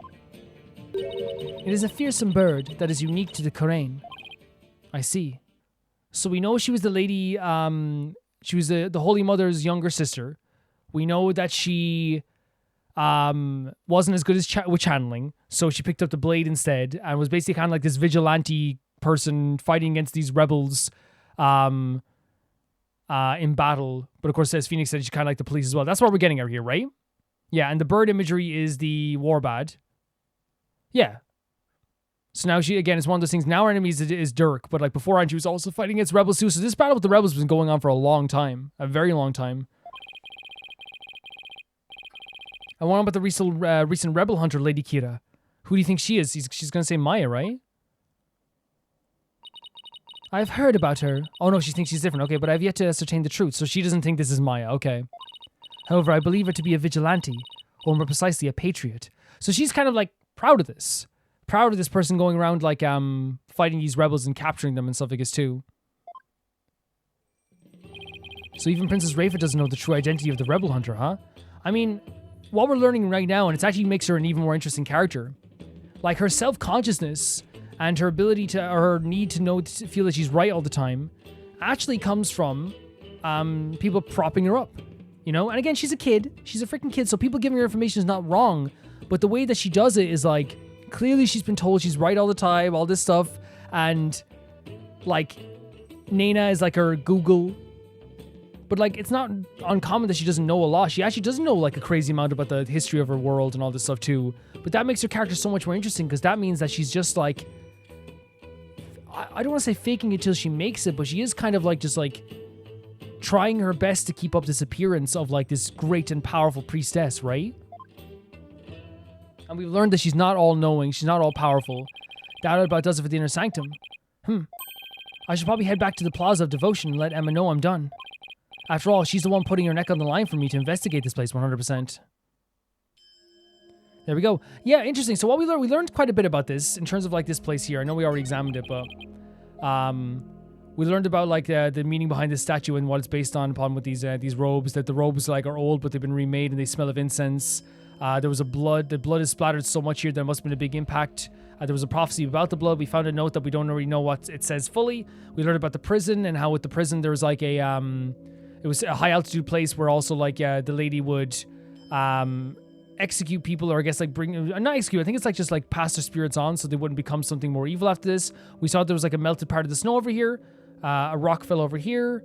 It is a fearsome bird that is unique to the Khura'in. I see. So we know she was the lady, she was the Holy Mother's younger sister. We know that she wasn't as good as with channeling, so she picked up the blade instead and was basically kind of like this vigilante person fighting against these rebels in battle. But of course, as Phoenix said, she's kind of like the police as well. That's what we're getting out here, right? Yeah, and the bird imagery is the warbad. Yeah. So now she, again, it's one of those things. Now our enemies is Dirk, but like beforehand, she was also fighting against rebels too. So this battle with the rebels has been going on for a long time. A very long time. I wonder about the recent rebel hunter, Lady Kira. Who do you think she is? She's going to say Maya, right? I've heard about her. Oh no, she thinks she's different. Okay, but I've yet to ascertain the truth, so she doesn't think this is Maya. Okay. However, I believe her to be a vigilante, or more precisely, a patriot. So she's kind of like proud of this. Proud of this person going around like fighting these rebels and capturing them and stuff like this too. So even Princess Rafa doesn't know the true identity of the rebel hunter, huh? I mean, what we're learning right now, and it actually makes her an even more interesting character. Like her self-consciousness and her ability to, or her need to know, to feel that she's right all the time, actually comes from people propping her up. You know, and again, she's a kid. She's a freaking kid, so people giving her information is not wrong. But the way that she does it is like, clearly she's been told she's right all the time, all this stuff. And like, Nena is like her Google. But like, it's not uncommon that she doesn't know a lot. She actually doesn't know like a crazy amount about the history of her world and all this stuff too. But that makes her character so much more interesting because that means that she's just like, I don't want to say faking it till she makes it, but she is kind of like just like trying her best to keep up this appearance of like this great and powerful priestess, right? And we've learned that she's not all knowing, she's not all powerful. That about does it for the inner sanctum. I should probably head back to the Plaza of Devotion and let Emma know I'm done. After all, she's the one putting her neck on the line for me to investigate this place 100%. There we go. Yeah, interesting. So what we learned quite a bit about this in terms of like this place here. I know we already examined it, but we learned about like the meaning behind this statue and what it's based upon with these robes. That the robes like are old, but they've been remade and they smell of incense. There was the blood is splattered so much here there must have been a big impact. There was a prophecy about the blood. We found a note that we don't really know what it says fully. We learned about the prison and how with the prison there was like a it was a high altitude place where also like the lady would execute people, or I guess like not execute, I think it's like just like pass their spirits on so they wouldn't become something more evil after this. We saw there was like a melted part of the snow over here, a rock fell over here,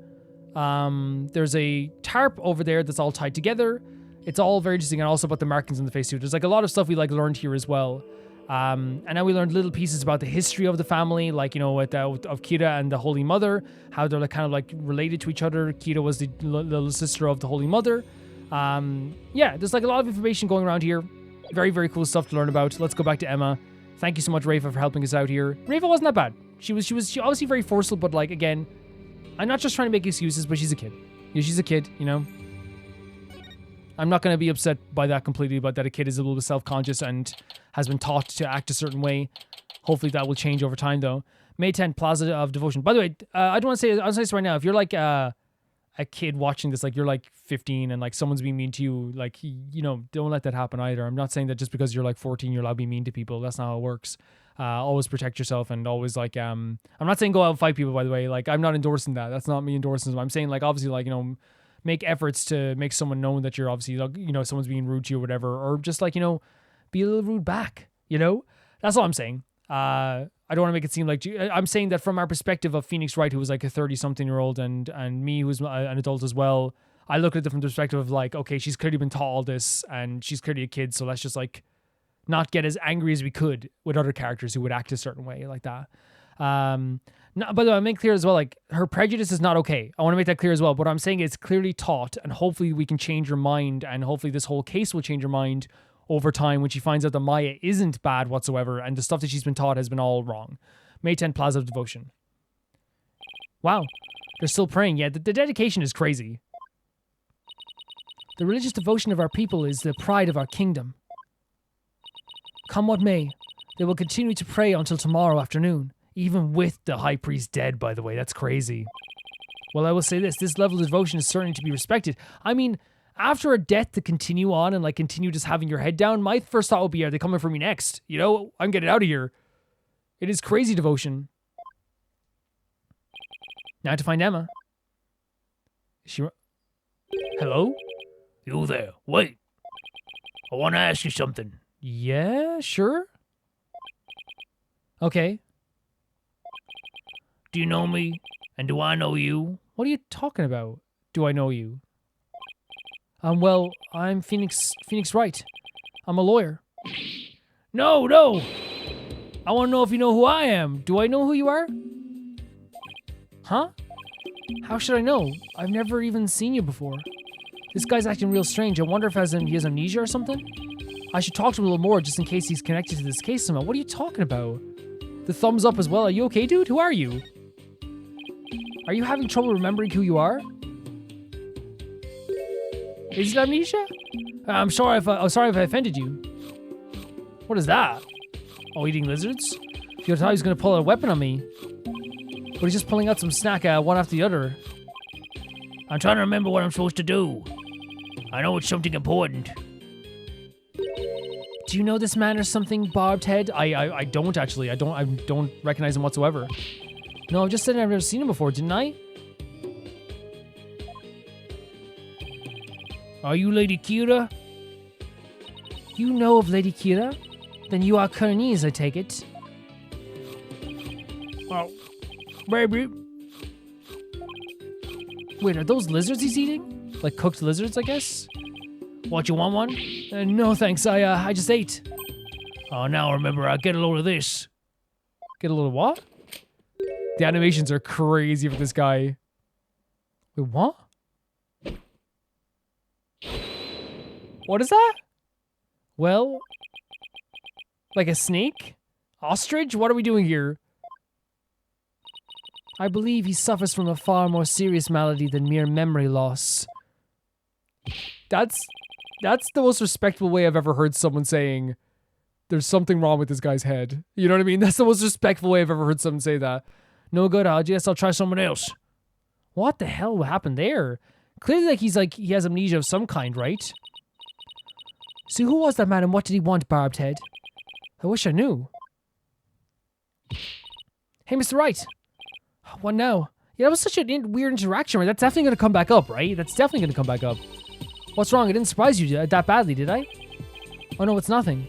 there's a tarp over there that's all tied together. It's all very interesting, and also about the markings on the face too. There's like a lot of stuff we like learned here as well. And now we learned little pieces about the history of the family, like, you know, with of Kira and the Holy Mother, how they're like kind of like related to each other. Kira was the little sister of the Holy Mother. Yeah, there's like a lot of information going around here. Very, very cool stuff to learn about. Let's go back to Emma. Thank you so much, Rafa, for helping us out here. Rafa wasn't that bad. She was obviously very forceful, but like, again, I'm not just trying to make excuses, but she's a kid. Yeah, she's a kid, you know? I'm not going to be upset by that completely, but that a kid is a little bit self-conscious and has been taught to act a certain way. Hopefully that will change over time, though. May 10th, Plaza of Devotion. By the way, I don't want to say, I'll say this right now. If you're like a kid watching this, like you're like 15 and like someone's being mean to you, like, you know, don't let that happen either. I'm not saying that just because you're like 14, you're allowed to be mean to people. That's not how it works. Always protect yourself and always like, I'm not saying go out and fight people, by the way. Like, I'm not endorsing that. That's not me endorsing them. I'm saying like, obviously, like, you know, make efforts to make someone know that you're obviously, you know, someone's being rude to you or whatever, or just like, you know, be a little rude back, you know? That's all I'm saying. I don't want to make it seem like, I'm saying that from our perspective of Phoenix Wright, who was like a 30-something-year-old, and me, who's an adult as well, I look at it from the perspective of like, okay, she's clearly been taught all this, and she's clearly a kid, so let's just like not get as angry as we could with other characters who would act a certain way like that. No, by the way, I make clear as well, like, her prejudice is not okay. I want to make that clear as well. But what I'm saying is it's clearly taught, and hopefully we can change her mind, and hopefully this whole case will change her mind over time when she finds out that Maya isn't bad whatsoever, and the stuff that she's been taught has been all wrong. May 10th, Plaza of Devotion. Wow, they're still praying. Yeah, the dedication is crazy. The religious devotion of our people is the pride of our kingdom. Come what may, they will continue to pray until tomorrow afternoon. Even with the high priest dead, by the way. That's crazy. Well, I will say this level of devotion is certainly to be respected. I mean, after a death to continue on and like continue just having your head down, my first thought would be, are they coming for me next? You know, I'm getting out of here. It is crazy devotion. Now to find Emma. Is she... Hello? You there. Wait. I want to ask you something. Yeah, sure. Okay. Do you know me? And do I know you? What are you talking about? Do I know you? Well, I'm Phoenix Wright. I'm a lawyer. No, no. I want to know if you know who I am. Do I know who you are? Huh? How should I know? I've never even seen you before. This guy's acting real strange. I wonder if he has amnesia or something? I should talk to him a little more just in case he's connected to this case somehow. What are you talking about? The thumbs up as well. Are you okay, dude? Who are you? Are you having trouble remembering who you are? Is it amnesia? I'm sorry if I offended you. What is that? Oh, eating lizards? You thought he was gonna pull out a weapon on me, but he's just pulling out some snack one after the other. I'm trying to remember what I'm supposed to do. I know it's something important. Do you know this man or something, Barbed Head? I don't actually. I don't recognize him whatsoever. No, I've just said I've never seen him before, didn't I? Are you Lady Kira? You know of Lady Kira? Then you are Kernes, I take it. Oh, baby. Wait, are those lizards he's eating? Like cooked lizards, I guess? What, you want one? No, thanks. I just ate. Oh, now remember, I'll get a load of this. Get a little what? The animations are crazy for this guy. Wait, what? What is that? Well, like a snake? Ostrich? What are we doing here? I believe he suffers from a far more serious malady than mere memory loss. That's the most respectful way I've ever heard someone saying there's something wrong with this guy's head. You know what I mean? That's the most respectful way I've ever heard someone say that. No good, I guess I'll try someone else. What the hell happened there? Clearly he has amnesia of some kind, right? So who was that man and what did he want, Barbed Head? I wish I knew. Hey, Mr. Wright. What now? Yeah, that was such a weird interaction, right? That's definitely going to come back up, right? That's definitely going to come back up. What's wrong? I didn't surprise you that badly, did I? Oh no, it's nothing.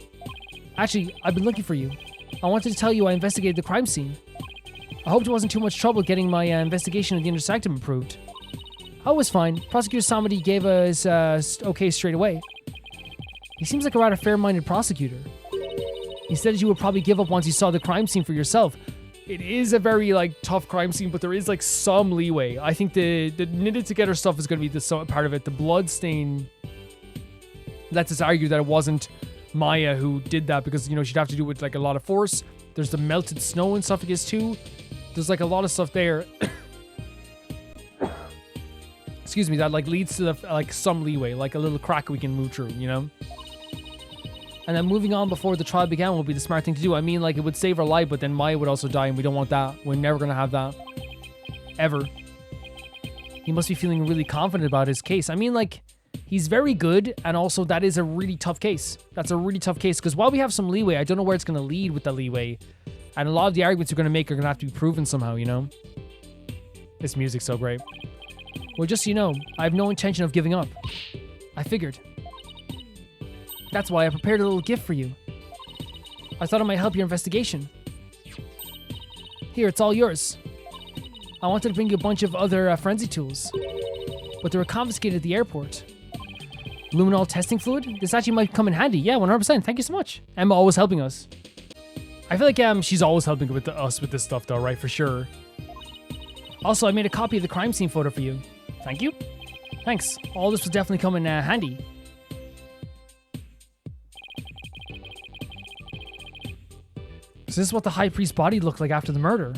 Actually, I've been looking for you. I wanted to tell you I investigated the crime scene. I hoped it wasn't too much trouble getting my investigation of the intersectum approved. Oh, it was fine. Prosecutor Samadi gave us okay straight away. He seems like a rather fair-minded prosecutor. He said you would probably give up once you saw the crime scene for yourself. It is a very, tough crime scene, but there is, some leeway. I think the knitted together stuff is going to be the part of it. The blood stain lets us argue that it wasn't Maya who did that because, she'd have to do it with, a lot of force. There's the melted snow and stuff, I guess, too. There's, a lot of stuff there. Excuse me, that, leads to, some leeway. A little crack we can move through, And then moving on before the trial began will be the smart thing to do. I mean, it would save her life, but then Maya would also die, and we don't want that. We're never going to have that. Ever. He must be feeling really confident about his case. I mean, he's very good, and also that is a really tough case. That's a really tough case, because while we have some leeway, I don't know where it's going to lead with the leeway. And a lot of the arguments we're going to make are going to have to be proven somehow, This music's so great. Well, just so you know, I have no intention of giving up. I figured. That's why I prepared a little gift for you. I thought it might help your investigation. Here, it's all yours. I wanted to bring you a bunch of other frenzy tools, but they were confiscated at the airport. Luminol testing fluid? This actually might come in handy. Yeah, 100%. Thank you so much. Emma always helping us. I feel like she's always helping us with this stuff though, right? For sure. Also, I made a copy of the crime scene photo for you. Thank you. Thanks. All this will definitely come in handy. So this is what the High Priest's body looked like after the murder.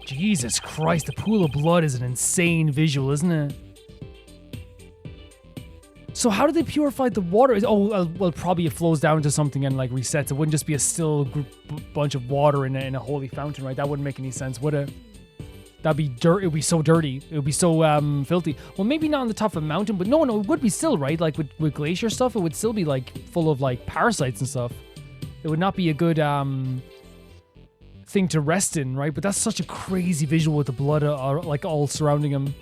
Jesus Christ, the pool of blood is an insane visual, isn't it? So how do they purify the water? Well, probably it flows down to something and resets. It wouldn't just be a still bunch of water in a holy fountain, right? That wouldn't make any sense, would it? That'd be dirt. It would be so dirty. It would be so filthy. Well, maybe not on the top of a mountain, but no, it would be still, right? With glacier stuff, it would still be full of parasites and stuff. It would not be a good thing to rest in, right? But that's such a crazy visual with the blood like all surrounding him.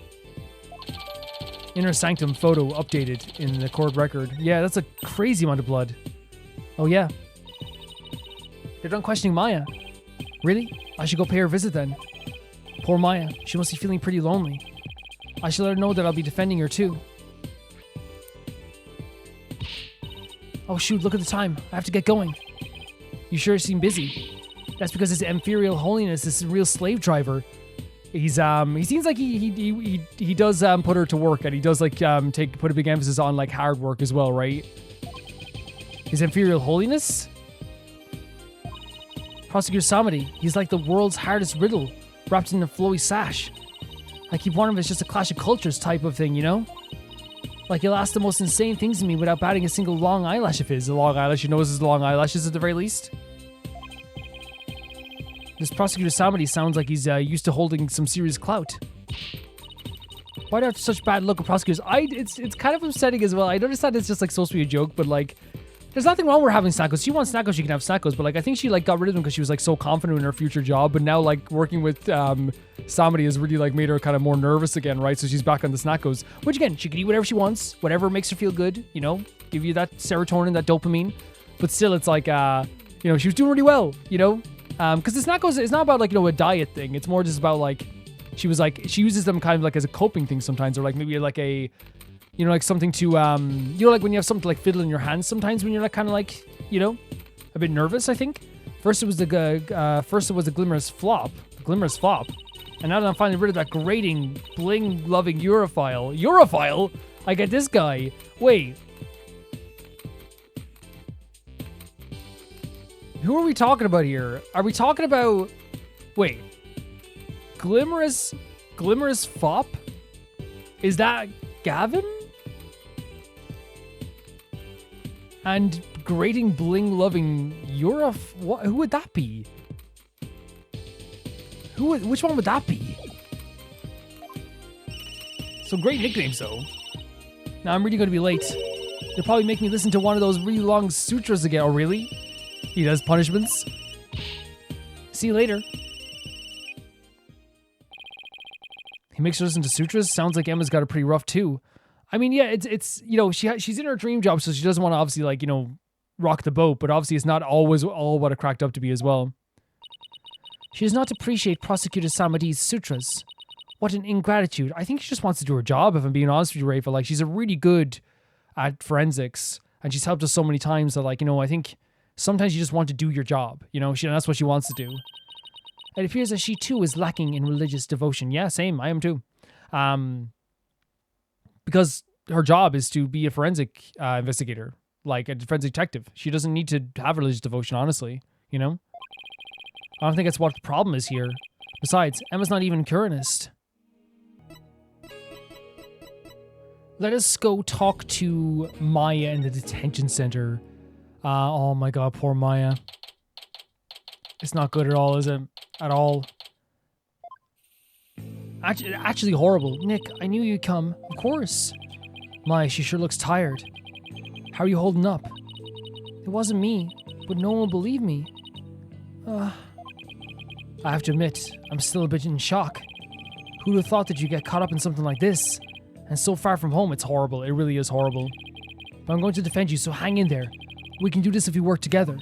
Inner sanctum photo updated in the court record. Yeah, that's a crazy amount of blood. Oh yeah. They're done questioning Maya. Really? I should go pay her a visit then. Poor Maya. She must be feeling pretty lonely. I should let her know that I'll be defending her too. Oh shoot, look at the time. I have to get going. You sure seem busy. That's because his Imperial Holiness is a real slave driver. He seems like he does put her to work, and he does like put a big emphasis on like hard work as well, right? His Imperial Holiness? Prosecutor Samadi, he's like the world's hardest riddle, wrapped in a flowy sash. Like one of it's just a clash of cultures type of thing, you know? Like he'll ask the most insane things to me without batting a single long eyelash of his. A long eyelash, he knows his long eyelashes at the very least. This Prosecutor Samadi sounds like he's used to holding some serious clout. Why do I have such bad luck with prosecutors? It's kind of upsetting as well. I understand it's just like supposed to be a joke, but like, there's nothing wrong with having Snackos. She wants Snackos, she can have Snackos, but like, I think she like got rid of them because she was like so confident in her future job, but now like working with Samadi has really like made her kind of more nervous again, right? So she's back on the Snackos, which again, she can eat whatever she wants, whatever makes her feel good, you know, give you that serotonin, that dopamine, but still it's like, you know, she was doing really well, you know? Because the Snackos, it's not about like, you know, a diet thing. It's more just about like, she uses them kind of like as a coping thing sometimes, or like maybe like a, you know, like something to, you know, like when you have something to like fiddle in your hands sometimes when you're like kind of like, you know, a bit nervous, I think. First it was the glimmerous flop, and now that I'm finally rid of that grating, bling-loving Europhile, I get this guy. Wait. Who are we talking about here? Are we talking about... Wait. Glimmerous Fop? Is that Gavin? And grating bling-loving What? Who would that be? Which one would that be? Some great nicknames, though. Now, I'm really going to be late. They'll probably make me listen to one of those really long sutras again. Oh, really? He does punishments. See you later. He makes her listen to sutras. Sounds like Emma's got it pretty rough too. I mean, yeah, it's you know, she's in her dream job, so she doesn't want to obviously like, you know, rock the boat, but obviously it's not always all what it cracked up to be as well. She does not appreciate Prosecutor Samadi's sutras. What an ingratitude. I think she just wants to do her job, if I'm being honest with you, Rafa. Like, she's a really good at forensics, and she's helped us so many times that, like, you know, I think sometimes you just want to do your job, you know, that's what she wants to do. It appears that she too is lacking in religious devotion. Yeah, same, I am too. Because her job is to be a forensic investigator, like a forensic detective. She doesn't need to have religious devotion, honestly, you know? I don't think that's what the problem is here. Besides, Emma's not even Curanist. Let us go talk to Maya in the detention center. Oh my god, poor Maya. It's not good at all, is it? At all. Actually horrible. Nick, I knew you'd come. Of course. Maya, she sure looks tired. How are you holding up? It wasn't me, but no one will believe me. I have to admit, I'm still a bit in shock. Who'd have thought that you'd get caught up in something like this? And so far from home, it's horrible. It really is horrible. But I'm going to defend you, so hang in there. We can do this if we work together.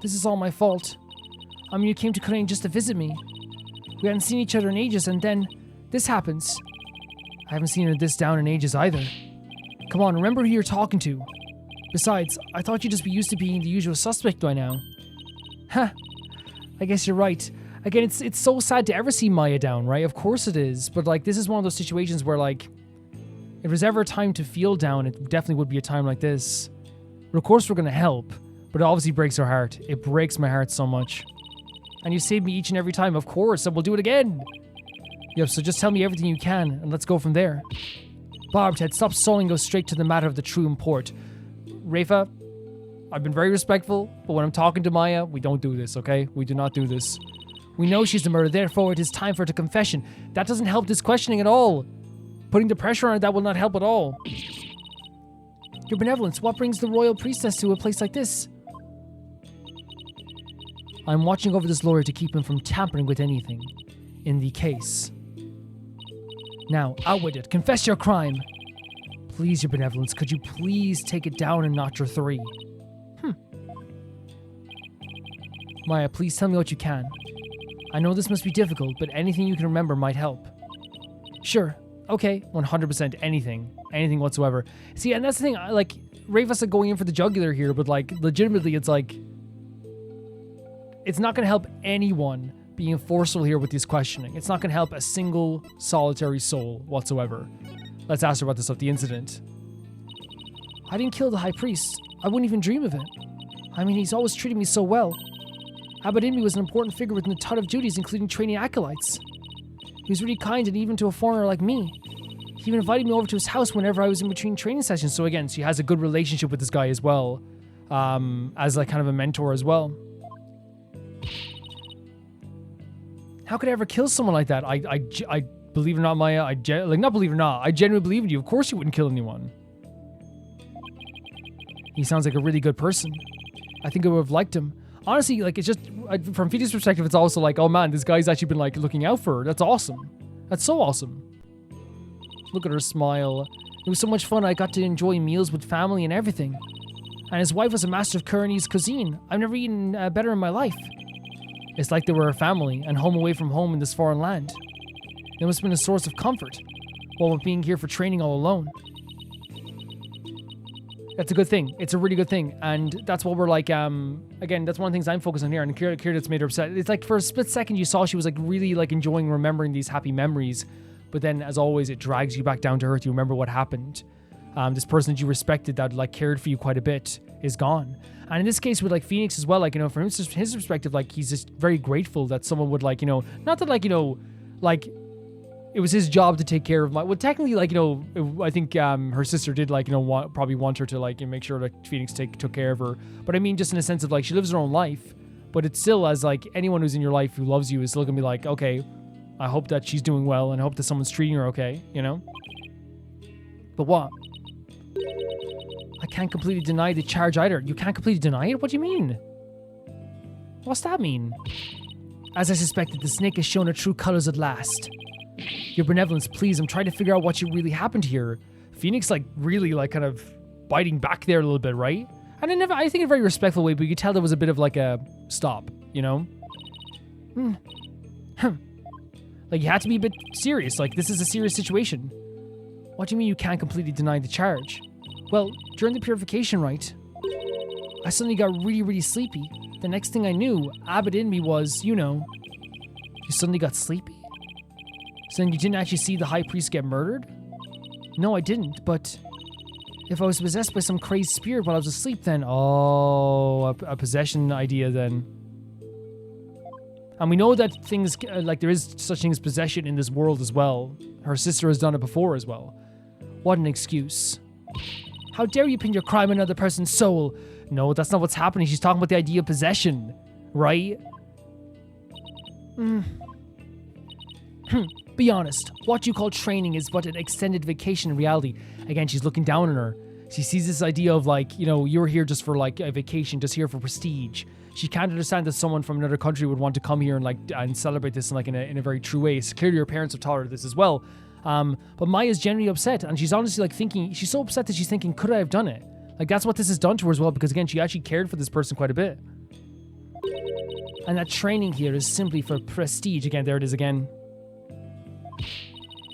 This is all my fault. I mean, you came to Crane just to visit me. We hadn't seen each other in ages, and then this happens. I haven't seen her this down in ages either. Come on, remember who you're talking to. Besides, I thought you'd just be used to being the usual suspect by now. Huh. I guess you're right. Again, it's so sad to ever see Maya down, right? Of course it is. But, like, this is one of those situations where, like, if there's ever a time to feel down, it definitely would be a time like this. But of course we're going to help. But it obviously breaks her heart. It breaks my heart so much. And you saved me each and every time, of course, and we'll do it again. Yep, so just tell me everything you can, and let's go from there. Barbed, stop stalling, go straight to the matter of the true import. Rafa, I've been very respectful, but when I'm talking to Maya, we don't do this, okay? We do not do this. We know she's the murderer, therefore it is time for her to confession. That doesn't help this questioning at all. Putting the pressure on her, that will not help at all. Your benevolence, what brings the royal priestess to a place like this? I'm watching over this lawyer to keep him from tampering with anything in the case. Now, out with it. Confess your crime. Please, your benevolence, could you please take it down a notch or 3? Maya, please tell me what you can. I know this must be difficult, but anything you can remember might help. Sure. Okay. 100% anything. Anything whatsoever. See, and that's the thing, like, Rayfus like going in for the jugular here, but like, legitimately, it's like, it's not going to help anyone being forceful here with this questioning. It's not going to help a single solitary soul whatsoever. Let's ask her about this of the incident. I didn't kill the high priest. I wouldn't even dream of it. I mean, he's always treated me so well. Abadinmi was an important figure within the ton of duties, including training acolytes. He was really kind, and even to a foreigner like me. He even invited me over to his house whenever I was in between training sessions. So again, she has a good relationship with this guy as well, as like kind of a mentor as well. How could I ever kill someone like that? I believe it or not, Maya. Not believe it or not. I genuinely believe in you. Of course you wouldn't kill anyone. He sounds like a really good person. I think I would have liked him. Honestly, like, it's just, from Phoenix's perspective, it's also like, oh man, this guy's actually been like looking out for her. That's awesome. That's so awesome. Look at her smile. It was so much fun. I got to enjoy meals with family and everything. And his wife was a master of Kuranese cuisine. I've never eaten better in my life. It's like they were a family and home away from home in this foreign land. They must have been a source of comfort while being here for training all alone. That's a good thing. It's a really good thing. And that's what we're like, again, that's one of the things I'm focused on here. And Kira that's made her upset. It's like for a split second you saw she was like really like enjoying remembering these happy memories. But then as always, it drags you back down to earth. You remember what happened. This person that you respected, that like cared for you quite a bit, is gone. And in this case with like Phoenix as well, like, you know, from his perspective, like he's just very grateful that someone would like, you know, not that like, you know, like it was his job to take care of well, technically, like, you know, I think her sister did like, you know, probably want her to like make sure that Phoenix took care of her. But I mean, just in a sense of like she lives her own life, but it's still as like anyone who's in your life who loves you is still gonna be like, okay, I hope that she's doing well and I hope that someone's treating her okay, you know? But what? I can't completely deny the charge either. You can't completely deny it? What do you mean? What's that mean? As I suspected, the snake has shown her true colors at last. Your benevolence, please, I'm trying to figure out what really happened here. Phoenix, like, really, like, kind of biting back there a little bit, right? And I think in a very respectful way, but you could tell there was a bit of, like, a stop, you know? Like, you had to be a bit serious. Like, this is a serious situation. What do you mean you can't completely deny the charge? Well, during the purification rite, I suddenly got really, really sleepy. The next thing I knew, Abbott in me was, you know, you suddenly got sleepy? So then you didn't actually see the high priest get murdered? No, I didn't, but if I was possessed by some crazed spirit while I was asleep, then, oh, a possession idea then. And we know that things, like there is such thing as possession in this world as well. Her sister has done it before as well. What an excuse. How dare you pin your crime on another person's soul? No, that's not what's happening. She's talking about the idea of possession, right? Be honest. What you call training is but an extended vacation in reality. Again, she's looking down on her. She sees this idea of like, you know, you're here just for like a vacation, just here for prestige. She can't understand that someone from another country would want to come here and like and celebrate this in a very true way. So clearly her parents have taught her this as well. But Maya's genuinely upset, and she's honestly like thinking, she's so upset that she's thinking, could I have done it? Like that's what this has done to her as well, because again, she actually cared for this person quite a bit. And that training here is simply for prestige. Again, there it is again.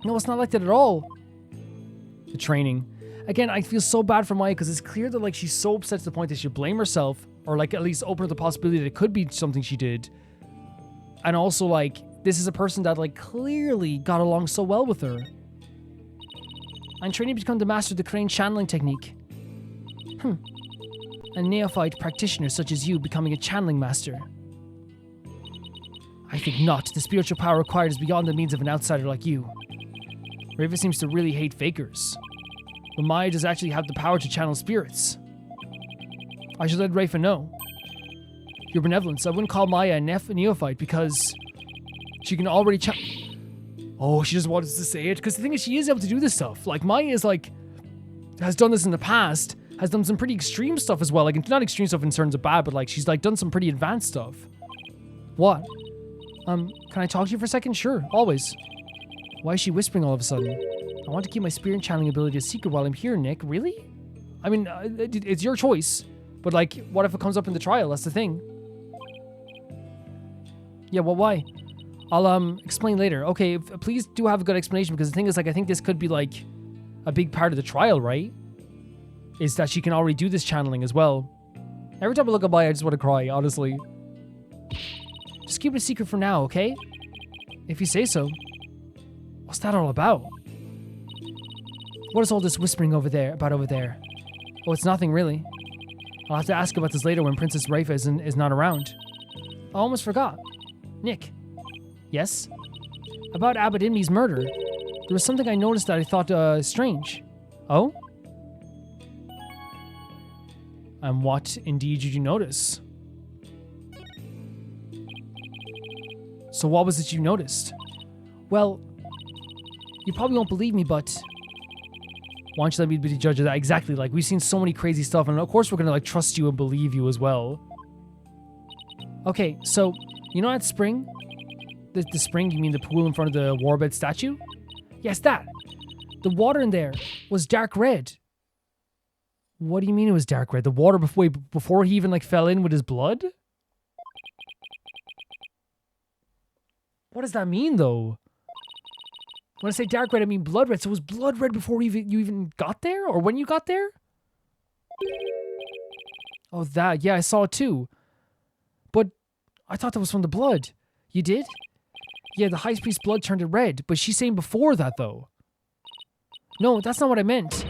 No, it's not like that at all. The training. Again, I feel so bad for Maya because it's clear that like she's so upset to the point that she'll blame herself, or like at least open up the possibility that it could be something she did. And also like, this is a person that like clearly got along so well with her. I'm training to become the master of the crane channeling technique. A neophyte practitioner such as you becoming a channeling master. I think not. The spiritual power required is beyond the means of an outsider like you. Raven seems to really hate fakers. But Maya does actually have the power to channel spirits. I should let Rafa know. Your benevolence, I wouldn't call Maya a neophyte because she can already Oh, she just wanted to say it? Because the thing is, she is able to do this stuff. Like, Maya is like, has done this in the past, has done some pretty extreme stuff as well. Like, not extreme stuff in terms of bad, but like, she's like done some pretty advanced stuff. What? Can I talk to you for a second? Sure, always. Why is she whispering all of a sudden? I want to keep my spirit channeling ability a secret while I'm here, Nick. Really? I mean, it's your choice. But like, what if it comes up in the trial? That's the thing. Yeah, well, why? I'll explain later. Okay, please do have a good explanation, because the thing is, like, I think this could be like a big part of the trial, right? Is that she can already do this channeling as well. Every time I look at Maya, I just want to cry, honestly. Just keep it a secret for now, okay? If you say so. What's that all about? What is all this whispering over there? Oh, it's nothing really. I'll have to ask about this later when Princess Raifa is not around. I almost forgot. Nick. Yes? About Abbot Inme's murder. There was something I noticed that I thought strange. Oh? And what indeed did you notice? So what was it you noticed? Well, you probably won't believe me, but why don't you let me be the judge of that? Exactly, like, we've seen so many crazy stuff, and of course we're gonna, like, trust you and believe you as well. Okay, so, you know that spring? The spring, you mean the pool in front of the warbed statue? Yes, that. The water in there was dark red. What do you mean it was dark red? The water before he even, like, fell in with his blood? What does that mean, though? When I say dark red, I mean blood red. So it was blood red before you even got there? Or when you got there? Oh, that. Yeah, I saw it too. But I thought that was from the blood. You did? Yeah, the high priest's blood turned it red. But she's saying before that, though. No, that's not what I meant.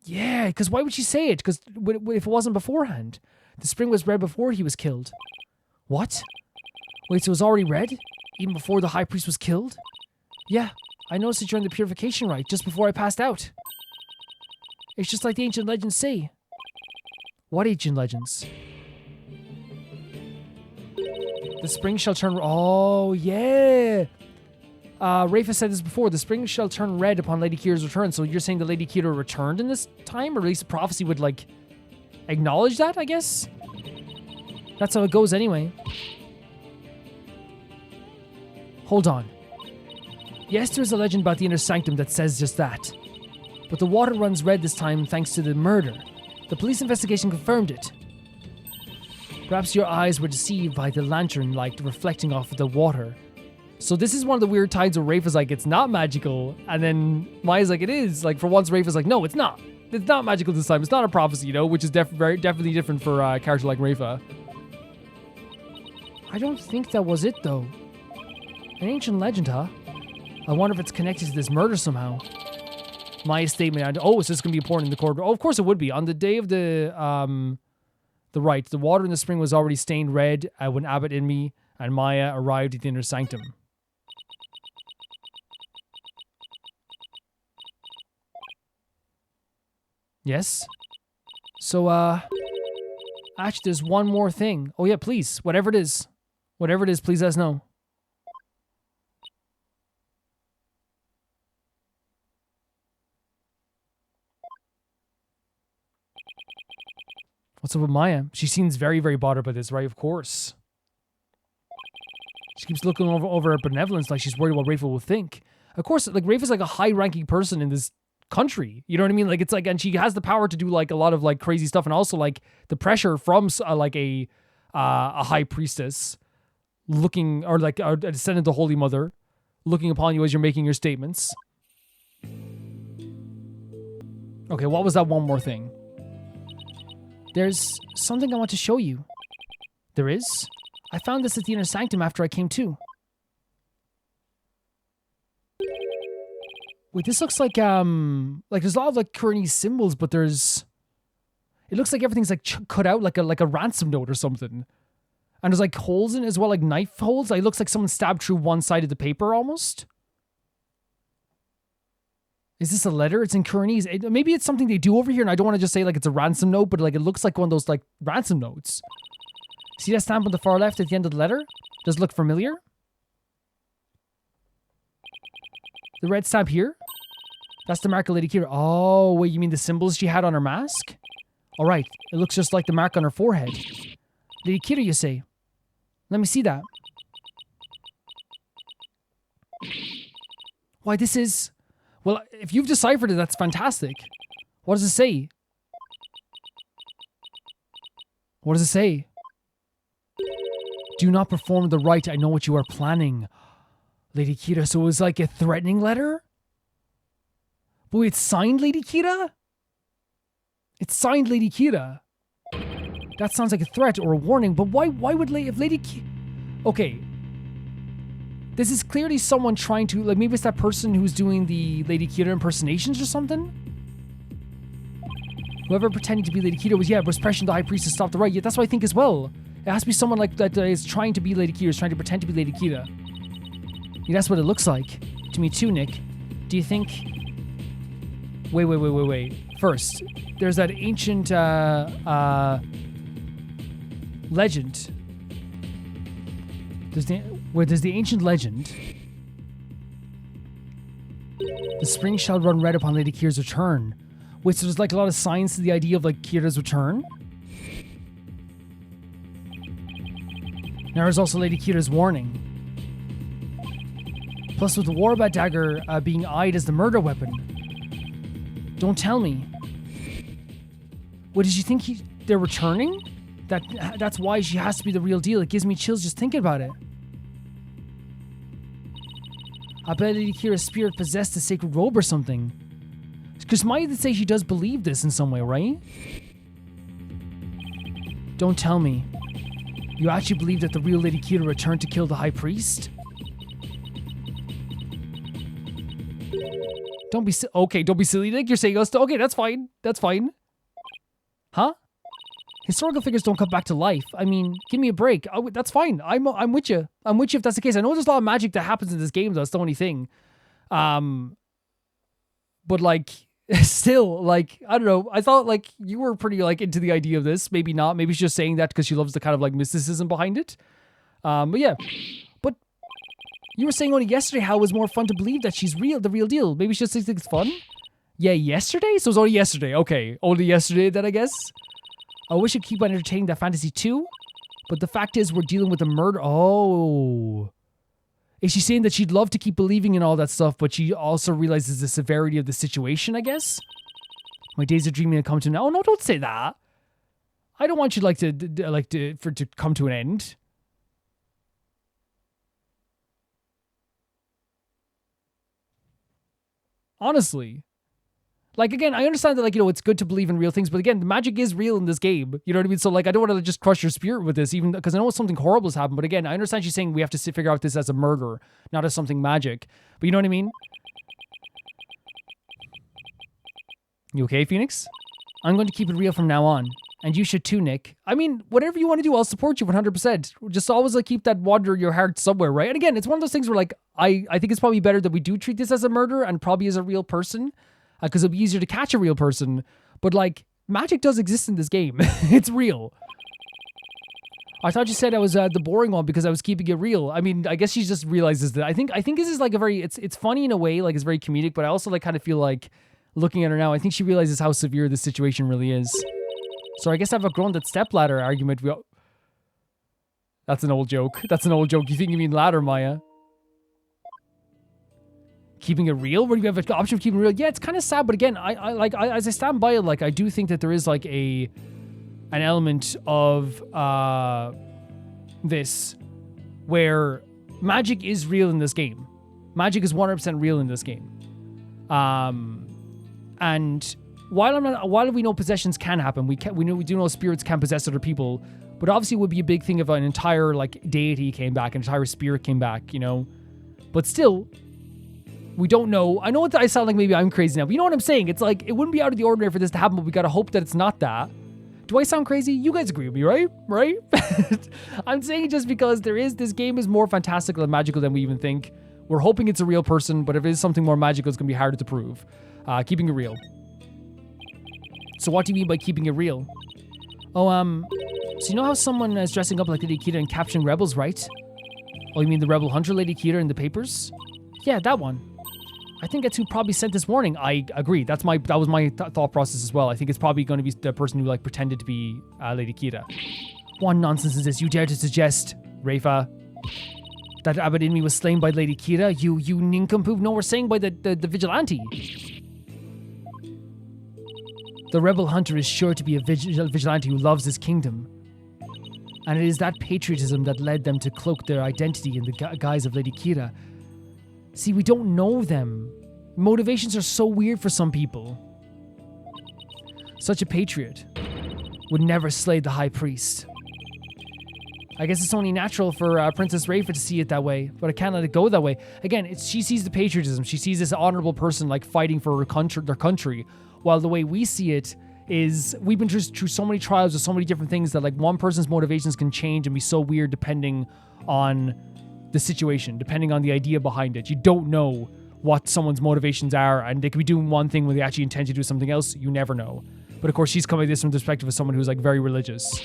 Yeah, because why would she say it? Because if it wasn't beforehand. The spring was red before he was killed. What? Wait, so it was already red? Even before the high priest was killed? Yeah, I noticed it during the purification rite, just before I passed out. It's just like the ancient legends say. What ancient legends? The spring shall turn... Oh, yeah! Raifa said this before. The spring shall turn red upon Lady Kira's return. So you're saying that Lady Kira returned in this time? Or at least the prophecy would, like, acknowledge that, I guess? That's how it goes anyway. Hold on. Yes, there's a legend about the inner sanctum that says just that. But the water runs red this time thanks to the murder. The police investigation confirmed it. Perhaps your eyes were deceived by the lantern light reflecting off of the water. So this is one of the weird times where Raifa's like, it's not magical. And then Maya's like, it is. Like, for once, Raifa's like, no, it's not. It's not magical this time. It's not a prophecy, you know, which is definitely different for a character like Raifa. I don't think that was it, though. An ancient legend, huh? I wonder if it's connected to this murder somehow. Maya's statement, oh, is this going to be important in the court? Oh, of course it would be. On the day of the rite, the water in the spring was already stained red when Abbot Inme and Maya arrived at the inner sanctum. Yes? So, actually, there's one more thing. Oh, yeah, please. Whatever it is. Whatever it is, please let us know. What's up with Maya? She seems very, very bothered by this, right? Of course. She keeps looking over at benevolence like she's worried what Raifa will think. Of course, like, Raifa's like a high-ranking person in this country. You know what I mean? Like, it's like, and she has the power to do like a lot of like crazy stuff, and also like the pressure from like a high priestess looking, or like a descendant of the Holy Mother looking upon you as you're making your statements. Okay, what was that one more thing? There's something I want to show you. There is? I found this at the inner sanctum after I came to. Wait, this looks like there's a lot of like Kuranese symbols, but it looks like everything's like cut out like a ransom note or something. And there's like holes in it as well, like knife holes. Like, it looks like someone stabbed through one side of the paper almost. Is this a letter? It's in Kuranese. Maybe it's something they do over here, and I don't want to just say like it's a ransom note, but like it looks like one of those like ransom notes. See that stamp on the far left at the end of the letter? Does it look familiar? The red stamp here? That's the mark of Lady Kira. Oh, wait, you mean the symbols she had on her mask? All right, it looks just like the mark on her forehead. Lady Kira, you say? Let me see that. Why, this is... Well, if you've deciphered it, that's fantastic. What does it say? What does it say? Do not perform the rite. I know what you are planning. Lady Kira, so it was like a threatening letter? But wait, it's signed Lady Kira? It's signed Lady Kira. That sounds like a threat or a warning, but why would if Lady Kira... Okay. This is clearly someone trying to... Like, maybe it's that person who's doing the Lady Kira impersonations or something? Whoever pretending to be Lady Kira was pressuring the High Priest to stop the rite. Yeah, that's what I think as well. It has to be someone like that is trying to be Lady Kira, is trying to pretend to be Lady Kira. Yeah, that's what it looks like. To me too, Nick. Do you think... Wait. First, there's that ancient legend. There's the ancient legend. The spring shall run red upon Lady Kira's return. Wait, so there's like a lot of signs to the idea of like Kira's return? Now there's also Lady Kira's warning. Plus with the Warbat dagger being eyed as the murder weapon. Don't tell me. What, did you think they're returning? That's why she has to be the real deal. It gives me chills just thinking about it. I bet Lady Kira's spirit possessed a sacred robe or something. Because Maya did say she does believe this in some way, right? Don't tell me. You actually believe that the real Lady Kira returned to kill the High Priest? Don't be don't be silly, Nick. You're saying us. Okay, that's fine. That's fine. Huh? Historical figures don't come back to life. I mean, give me a break. That's fine. I'm with you. I'm with you if that's the case. I know there's a lot of magic that happens in this game, though. That's the only thing. But like, still, like, I don't know. I thought like you were pretty like into the idea of this. Maybe not. Maybe she's just saying that because she loves the kind of like mysticism behind it. But yeah. But you were saying only yesterday how it was more fun to believe that she's real, the real deal. Maybe she just thinks it's fun. Yeah, yesterday? So it was only yesterday. Okay, only yesterday then, I guess. I wish I'd keep on entertaining that fantasy too. But the fact is we're dealing with a murder. Oh. Is she saying that she'd love to keep believing in all that stuff, but she also realizes the severity of the situation, I guess? My days of dreaming have come to an end. Oh, no, don't say that. I don't want you for it to come to an end. Honestly. Like, again, I understand that, like, you know, it's good to believe in real things, but again, the magic is real in this game. You know what I mean? So, like, I don't want to just crush your spirit with this, even because I know something horrible has happened. But again, I understand she's saying we have to figure out this as a murder, not as something magic. But you know what I mean? You okay, Phoenix? I'm going to keep it real from now on. And you should too, Nick. I mean, whatever you want to do, I'll support you 100%. Just always, like, keep that wonder in your heart somewhere, right? And again, it's one of those things where, like, I think it's probably better that we do treat this as a murder and probably as a real person. Because it'll be easier to catch a real person. But, like, magic does exist in this game. It's real. I thought you said I was the boring one because I was keeping it real. I mean, I guess she just realizes that. I think this is, like, a very... It's funny in a way. Like, it's very comedic. But I also, like, kind of feel like, looking at her now, I think she realizes how severe this situation really is. So I guess I've outgrown that stepladder argument. That's an old joke. That's an old joke. You think you mean ladder, Maya? Keeping it real? Where do you have an option of keeping it real? Yeah, it's kind of sad, but again, as I stand by it, like, I do think that there is, like, an element of this where magic is real in this game. Magic is 100% real in this game. And while we know possessions can happen, we do know spirits can possess other people, but obviously it would be a big thing if an entire, like, deity came back, an entire spirit came back, you know? But still, we don't know. I know I sound like maybe I'm crazy now, but you know what I'm saying? It's like, it wouldn't be out of the ordinary for this to happen, but we gotta hope that it's not that. Do I sound crazy? You guys agree with me, right? Right? I'm saying just because this game is more fantastical and magical than we even think. We're hoping it's a real person, but if it is something more magical, it's gonna be harder to prove. Keeping it real. So what do you mean by keeping it real? Oh, so you know how someone is dressing up like Lady Kira and capturing rebels, right? Oh, you mean the rebel hunter Lady Kira in the papers? Yeah, that one. I think that's who probably sent this warning. I agree. That was my thought process as well. I think it's probably going to be the person who like pretended to be Lady Kira. What nonsense is this? You dare to suggest, Rafa, that Abbot Inmi was slain by Lady Kira? You nincompoop. No, we're saying by the vigilante. The rebel hunter is sure to be a vigilante who loves his kingdom. And it is that patriotism that led them to cloak their identity in the guise of Lady Kira. See, we don't know them. Motivations are so weird for some people. Such a patriot would never slay the high priest. I guess it's only natural for Princess Rafa to see it that way, but I can't let it go that way. Again, she sees the patriotism. She sees this honorable person like fighting for their country, while the way we see it is we've been through so many trials with so many different things that like one person's motivations can change and be so weird depending on the situation, depending on the idea behind it. You don't know what someone's motivations are, and they could be doing one thing when they actually intend to do something else. You never know. But of course, she's coming at this from the perspective of someone who's like very religious.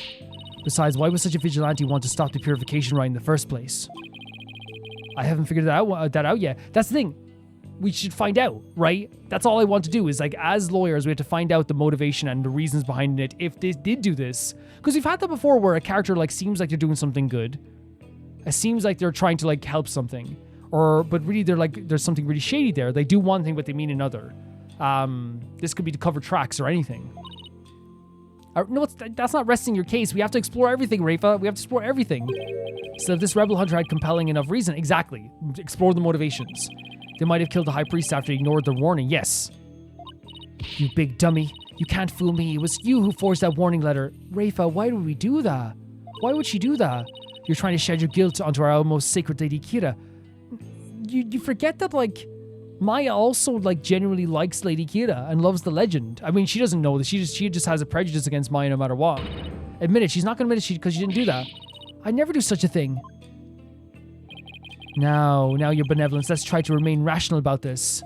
Besides, why would such a vigilante want to stop the purification rite in the first place? I haven't figured that out yet. That's the thing. We should find out, right? That's all I want to do is like, as lawyers, we have to find out the motivation and the reasons behind it if they did do this. Because we've had that before where a character like seems like they're doing something good. It seems like they're trying to like help something, but really they're like there's something really shady there. They do one thing but they mean another. This could be to cover tracks or anything. No, that's not resting your case. We have to explore everything, Rafa. We have to explore everything. So if this rebel hunter had compelling enough reason, exactly, explore the motivations. They might have killed the high priest after he ignored their warning. Yes. You big dummy. You can't fool me. It was you who forged that warning letter. Rafa, why would we do that? Why would she do that? You're trying to shed your guilt onto our most sacred Lady Kira. You forget that, like, Maya also, like, genuinely likes Lady Kira and loves the legend. I mean, she doesn't know that. She just has a prejudice against Maya no matter what. Admit it. She's not going to admit it because she didn't do that. I'd never do such a thing. Now your benevolence. Let's try to remain rational about this.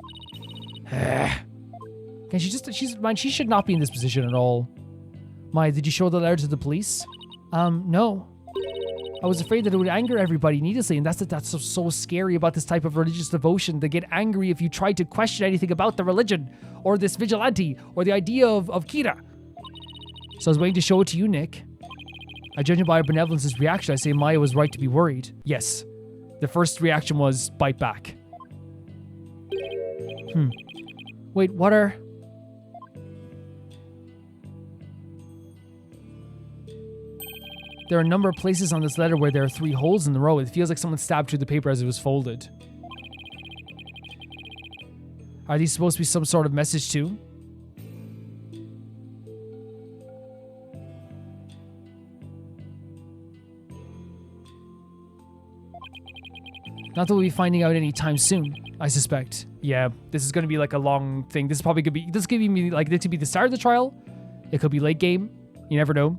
Can she should not be in this position at all. Maya, did you show the letter to the police? No. I was afraid that it would anger everybody needlessly, and that's so scary about this type of religious devotion. They get angry if you try to question anything about the religion, or this vigilante, or the idea of Kira. So I was waiting to show it to you, Nick. I judge by our benevolence's reaction, I say Maya was right to be worried. Yes. The first reaction was bite back. Wait, what are... There are a number of places on this letter where there are 3 holes in the row. It feels like someone stabbed through the paper as it was folded. Are these supposed to be some sort of message too? Not that we'll be finding out anytime soon, I suspect. Yeah, this is going to be like a long thing. This could be the start of the trial. It could be late game. You never know.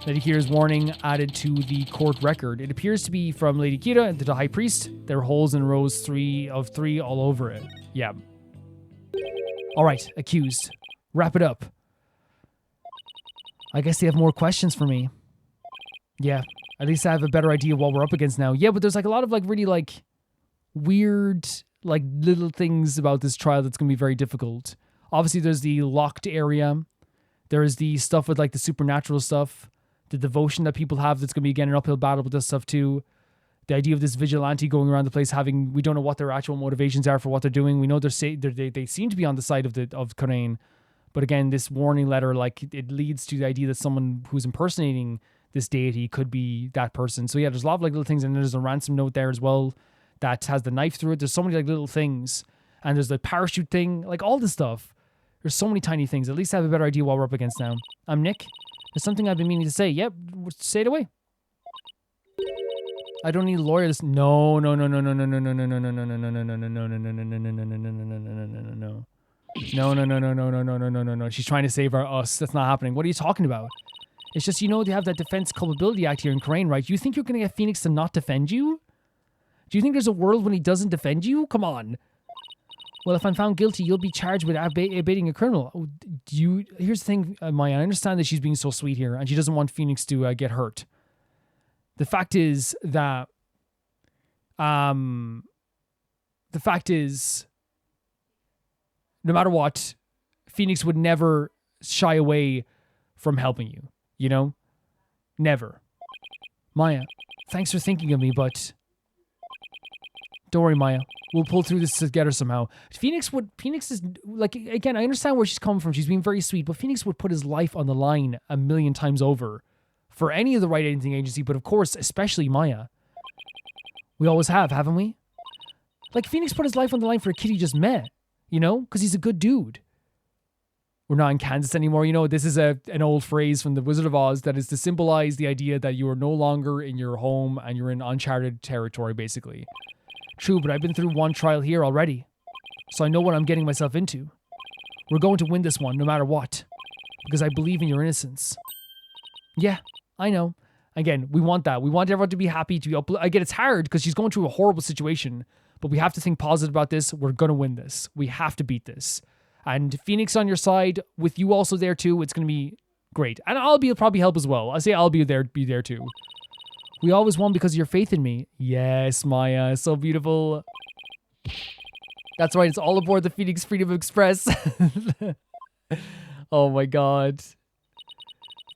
Lady Kira's warning added to the court record. It appears to be from Lady Kira and to the High Priest. There are holes in rows 3 of 3 all over it. Yeah. All right, accused. Wrap it up. I guess they have more questions for me. Yeah, at least I have a better idea of what we're up against now. Yeah, but there's like a lot of like really like weird like little things about this trial that's going to be very difficult. Obviously, there's the locked area. There's the stuff with like the supernatural stuff. The devotion that people have that's going to be, again, an uphill battle with this stuff too. The idea of this vigilante going around the place we don't know what their actual motivations are for what they're doing. We know they seem to be on the side of Karain. But again, this warning letter, like, it leads to the idea that someone who's impersonating this deity could be that person. So yeah, there's a lot of like little things, and there's a ransom note there as well that has the knife through it. There's so many like little things, and there's the parachute thing, like all this stuff. There's so many tiny things. At least I have a better idea what we're up against now. I'm Nick. There's something I've been meaning to say. Yep, say it away. I don't need a lawyer. No. She's trying to save us. That's not happening. What are you talking about? It's just, they have that Defense Culpability Act here in Karain, right? You think you're going to get Phoenix to not defend you? Do you think there's a world when he doesn't defend you? Come on. Well, if I'm found guilty, you'll be charged with abating a criminal. Here's the thing, Maya. I understand that she's being so sweet here, and she doesn't want Phoenix to get hurt. The fact is that, no matter what, Phoenix would never shy away from helping you, you know? Never. Maya, thanks for thinking of me, but don't worry, Maya. We'll pull through this together somehow. Phoenix is, like, again, I understand where she's coming from. She's being very sweet, but Phoenix would put his life on the line a million times over for any of the right anything agency, but of course, especially Maya. We always have, haven't we? Like, Phoenix put his life on the line for a kid he just met, you know? Because he's a good dude. We're not in Kansas anymore. You know, this is an old phrase from The Wizard of Oz that is to symbolize the idea that you are no longer in your home and you're in uncharted territory, basically. True, but I've been through one trial here already, so I know what I'm getting myself into. We're going to win this one, no matter what, because I believe in your innocence. Yeah, I know. Again, we want that. We want everyone to be happy, to be up. Again, it's hard because she's going through a horrible situation, but we have to think positive about this. We're going to win this. We have to beat this. And Phoenix on your side, with you also there too, it's going to be great. And I'll probably help as well. I say I'll be there too. We always won because of your faith in me. Yes, Maya, so beautiful. That's right, it's all aboard the Phoenix Freedom Express. Oh my god.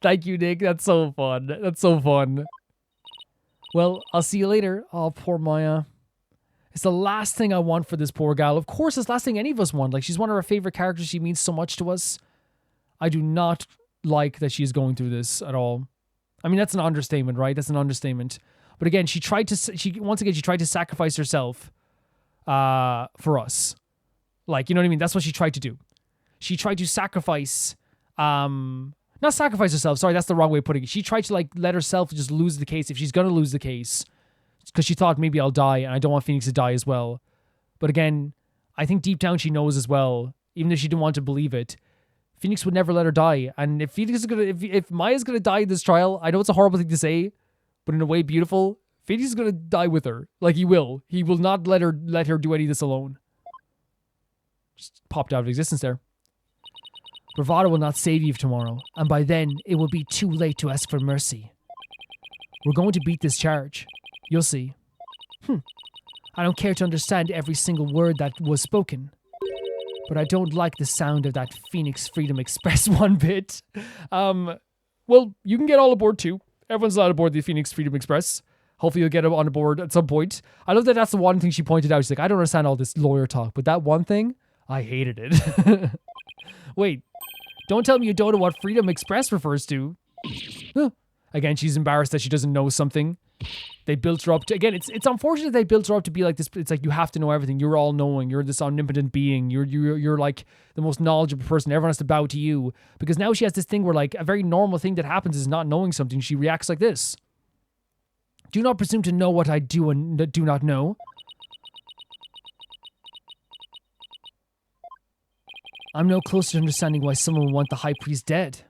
Thank you, Nick. That's so fun. That's so fun. Well, I'll see you later. Oh, poor Maya. It's the last thing I want for this poor gal. Of course, it's the last thing any of us want. Like, she's one of our favorite characters. She means so much to us. I do not like that she is going through this at all. I mean, that's an understatement, right? That's an understatement. But again, she tried to sacrifice herself for us. Like, you know what I mean? That's what she tried to do. She tried to sacrifice, not sacrifice herself. Sorry, that's the wrong way of putting it. She tried to, like, let herself just lose the case if she's going to lose the case. Because she thought maybe I'll die and I don't want Phoenix to die as well. But again, I think deep down she knows as well, even if she didn't want to believe it, Phoenix would never let her die. And if Phoenix is if Maya's gonna die in this trial, I know it's a horrible thing to say, but in a way beautiful, Phoenix is gonna die with her. Like, he will. He will not let her do any of this alone. Just popped out of existence there. Bravado will not save you tomorrow, and by then it will be too late to ask for mercy. We're going to beat this charge. You'll see. I don't care to understand every single word that was spoken, but I don't like the sound of that Phoenix Freedom Express one bit. Well, you can get all aboard too. Everyone's allowed aboard the Phoenix Freedom Express. Hopefully you'll get on board at some point. I love that that's the one thing she pointed out. She's like, I don't understand all this lawyer talk, but that one thing, I hated it. Wait, don't tell me you don't know what Freedom Express refers to. Again, she's embarrassed that she doesn't know something. They built her up to, again, it's unfortunate they built her up to be like this. It's like, you have to know everything. You're all knowing. You're this omnipotent being. You're like the most knowledgeable person. Everyone has to bow to you. Because now she has this thing where, like, a very normal thing that happens is not knowing something. She reacts like this. Do not presume to know what I do and do not know. I'm no closer to understanding why someone would want the High Priest dead.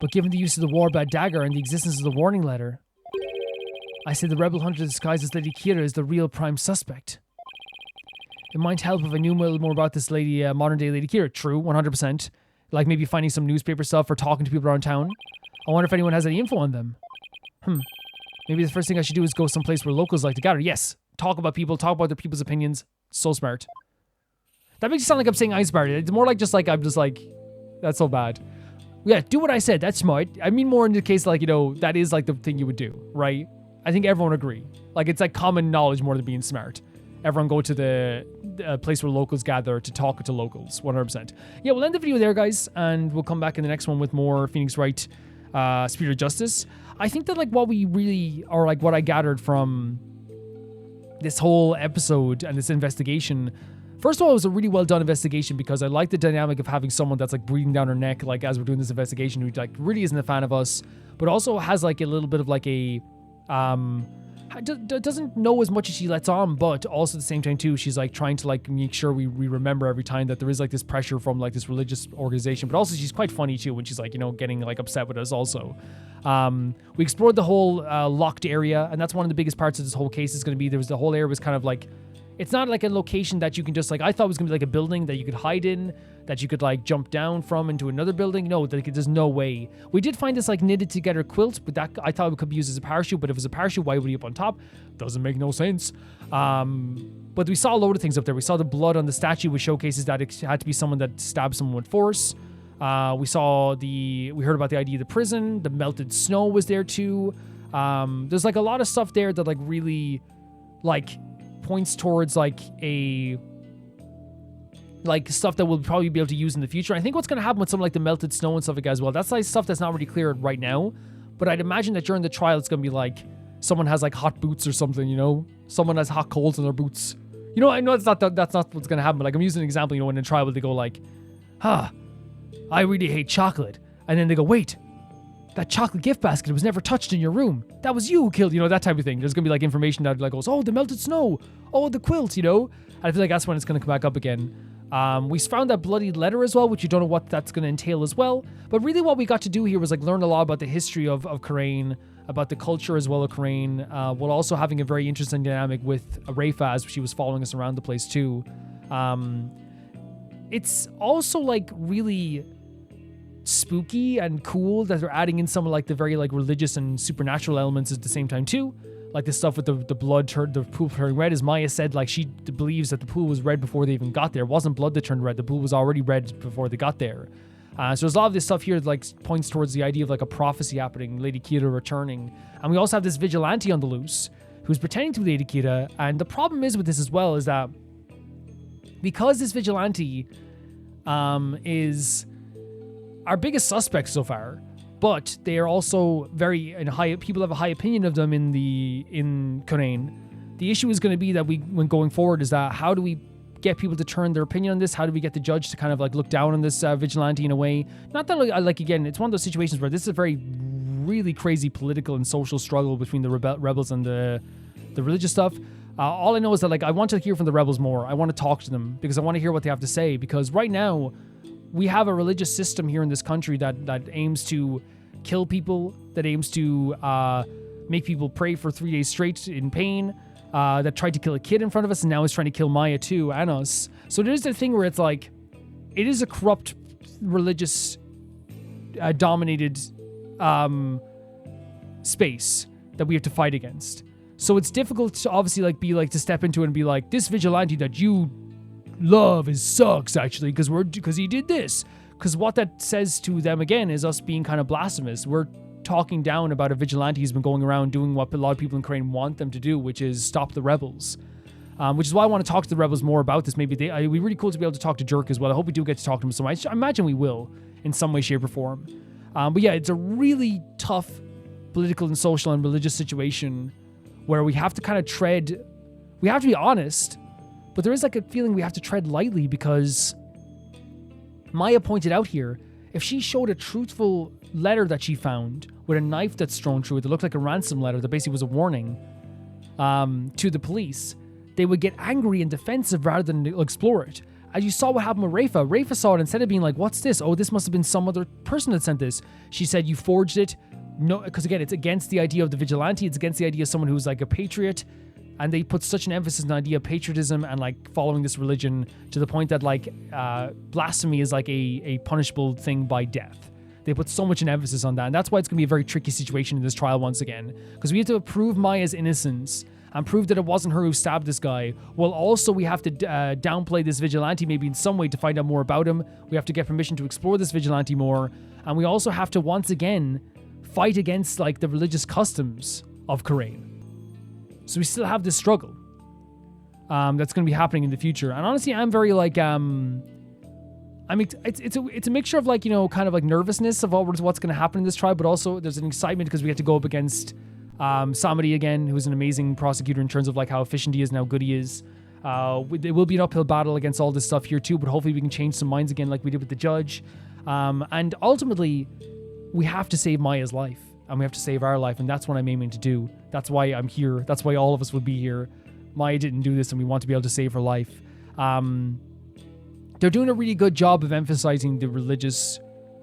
But given the use of the Warbad Dagger and the existence of the warning letter, I say the rebel hunter disguised as Lady Kira is the real prime suspect. It might help if I knew a little more about this lady, modern day Lady Kira. True, 100%. Like maybe finding some newspaper stuff or talking to people around town. I wonder if anyone has any info on them. Maybe the first thing I should do is go someplace where locals like to gather. Yes, talk about people, talk about other people's opinions. So smart. That makes it sound like I'm saying I'm smart. It's more like just like, I'm just like, that's so bad. Yeah, do what I said. That's smart. I mean more in the case like, you know, that is like the thing you would do, right? I think everyone would agree. Like, it's like common knowledge more than being smart. Everyone go to the place where locals gather to talk to locals, 100%. Yeah, we'll end the video there, guys, and we'll come back in the next one with more Phoenix Wright Spirit of Justice. I think that, like, what we really, or like what I gathered from this whole episode and this investigation, first of all, it was a really well done investigation because I like the dynamic of having someone that's like breathing down her neck, like as we're doing this investigation, who like really isn't a fan of us, but also has like a little bit of like a doesn't know as much as she lets on, but also at the same time too, she's like trying to like make sure we remember every time that there is like this pressure from like this religious organization, but also she's quite funny too when she's like, you know, getting like upset with us also. We explored the whole locked area, and that's one of the biggest parts of this whole case is going to be, the whole area was kind of like, It's not like a location that you can just like, I thought it was gonna be like a building that you could hide in, that you could like jump down from into another building. No, like, there's no way. We did find this like knitted together quilt, but that I thought it could be used as a parachute, but if it was a parachute, why would he be up on top? Doesn't make no sense. But we saw a load of things up there. We saw the blood on the statue, which showcases that it had to be someone that stabbed someone with force. We heard about the idea of the prison. The melted snow was there too. There's like a lot of stuff there that like really like points towards like stuff that we'll probably be able to use in the future. I think what's going to happen with something like the melted snow and stuff like that as well, that's like stuff that's not really clear right now, but I'd imagine that during the trial it's going to be like someone has like hot boots or something, you know, someone has hot coals in their boots, you know. I know that's not what's going to happen, but like I'm using an example, you know, in a trial they go like, I really hate chocolate, and then they go, wait, that chocolate gift basket was never touched in your room. That was you who killed, you know, that type of thing. There's going to be like information that like goes, oh, the melted snow. Oh, the quilt, you know. I feel like that's when it's going to come back up again. We found that bloody letter as well, which you don't know what that's going to entail as well. But really what we got to do here was like learn a lot about the history of Karain, about the culture as well of Karain, while also having a very interesting dynamic with Rafa as she was following us around the place too. It's also like really spooky and cool that they're adding in some of like the very like religious and supernatural elements at the same time too, like the stuff with the blood the pool turning red. As Maya said, like she believes that the pool was red before they even got there. It wasn't blood that turned red, the pool was already red before they got there. So there's a lot of this stuff here that like points towards the idea of like a prophecy happening, Lady Kira returning. And we also have this vigilante on the loose who's pretending to be Lady Kira. And the problem is with this as well is that because this vigilante is our biggest suspect so far, but they are also people have a high opinion of them in Karain. The issue is going to be that when going forward is that how do we get people to turn their opinion on this? How do we get the judge to kind of like look down on this vigilante in a way? Not that like again, it's one of those situations where this is a very really crazy political and social struggle between the rebels and the religious stuff. All I know is that like I want to hear from the rebels more. I want to talk to them because I want to hear what they have to say, because right now we have a religious system here in this country that aims to kill people, that aims to make people pray for 3 days straight in pain, that tried to kill a kid in front of us and now is trying to kill Maya too, and us. So there's the thing where it's like, it is a corrupt, religious, dominated space that we have to fight against. So it's difficult to obviously like be like to step into it and be like, this vigilante that you love sucks actually because he did this. Because what that says to them again is us being kind of blasphemous. We're talking down about a vigilante who's been going around doing what a lot of people in Karain want them to do, which is stop the rebels. Which is why I want to talk to the rebels more about this. Maybe it'd be really cool to be able to talk to Jerk as well. I hope we do get to talk to him so much. I imagine we will in some way, shape, or form. But yeah, it's a really tough political and social and religious situation where we have to kind of we have to be honest, but there is like a feeling we have to tread lightly, because Maya pointed out here, if she showed a truthful letter that she found with a knife that's thrown through it that looked like a ransom letter that basically was a warning to the police, they would get angry and defensive rather than explore it. As you saw what happened with Rafa. Rafa saw it, instead of being like, what's this? Oh, this must have been some other person that sent this. She said, you forged it. No, because again, it's against the idea of the vigilante. It's against the idea of someone who's like a patriot. And they put such an emphasis on the idea of patriotism and like following this religion to the point that like blasphemy is like a punishable thing by death. They put so much an emphasis on that. And that's why it's going to be a very tricky situation in this trial once again. Because we have to prove Maya's innocence and prove that it wasn't her who stabbed this guy. While also we have to downplay this vigilante maybe in some way to find out more about him. We have to get permission to explore this vigilante more. And we also have to once again fight against like the religious customs of Karain. So we still have this struggle that's going to be happening in the future. And honestly, I'm very like, I mean, it's a mixture of like, you know, kind of like nervousness of what's going to happen in this trial, but also there's an excitement because we have to go up against Samadi again, who's an amazing prosecutor in terms of like how efficient he is and how good he is. It will be an uphill battle against all this stuff here too, but hopefully we can change some minds again like we did with the judge. And ultimately, we have to save Maya's life. And we have to save our life, and that's what I'm aiming to do. That's why I'm here. That's why all of us would be here. Maya didn't do this, and we want to be able to save her life. They're doing a really good job of emphasizing the religious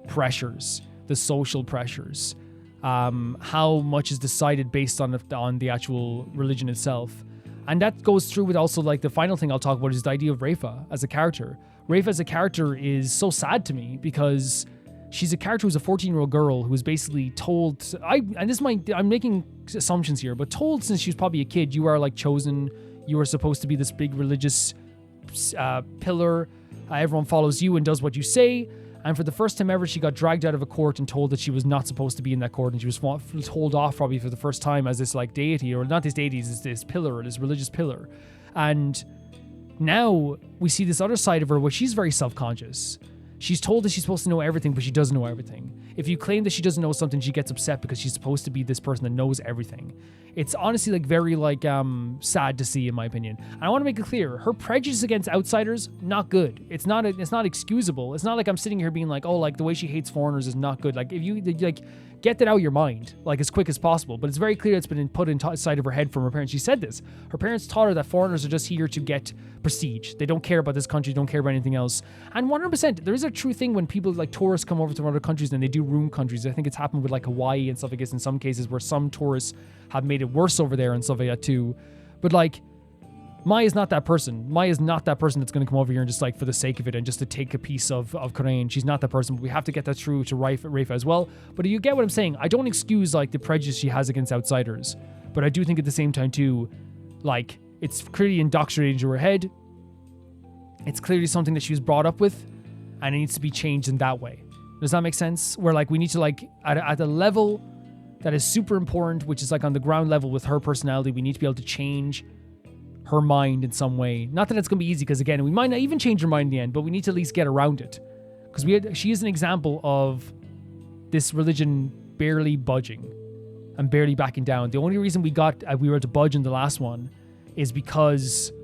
pressures, the social pressures, how much is decided based on the actual religion itself. And that goes through with also like the final thing I'll talk about is the idea of Rafa as a character. Rafa as a character is so sad to me because she's a character who's a 14-year-old girl who was basically told, I'm making assumptions here, but told since she was probably a kid, you are like chosen, you are supposed to be this big religious pillar, everyone follows you and does what you say. And for the first time ever, she got dragged out of a court and told that she was not supposed to be in that court, and she was told off probably for the first time as this like deity, or not this deity, as this pillar, this religious pillar. And now we see this other side of her where she's very self-conscious. She's told that she's supposed to know everything, but she doesn't know everything. If you claim that she doesn't know something, she gets upset because she's supposed to be this person that knows everything. It's honestly like very like sad to see, in my opinion. And I want to make it clear, her prejudice against outsiders, not good. It's not excusable. It's not like I'm sitting here being like, oh, like the way she hates foreigners is not good. Like if you like get that out of your mind like as quick as possible. But it's very clear it's been put inside of her head from her parents. She said this. Her parents taught her that foreigners are just here to get prestige. They don't care about this country, don't care about anything else. And 100%, there is a true thing when people like tourists come over to other countries and they do ruin countries. I think it's happened with like Hawaii and stuff like this in some cases where some tourists have made it worse over there and stuff like that too. But like, Maya is not that person. Maya is not that person that's going to come over here and just like for the sake of it and just to take a piece of Korean. She's not that person. But we have to get that through to Rafa as well. But you get what I'm saying. I don't excuse like the prejudice she has against outsiders. But I do think at the same time too, like it's clearly indoctrinated into her head. It's clearly something that she was brought up with and it needs to be changed in that way. Does that make sense? Where like we need to like at a level that is super important, which is like on the ground level with her personality, we need to be able to change her mind in some way. Not that it's going to be easy, because again, we might not even change her mind in the end, but we need to at least get around it. Because she is an example of this religion barely budging and barely backing down. The only reason we were to budge in the last one is because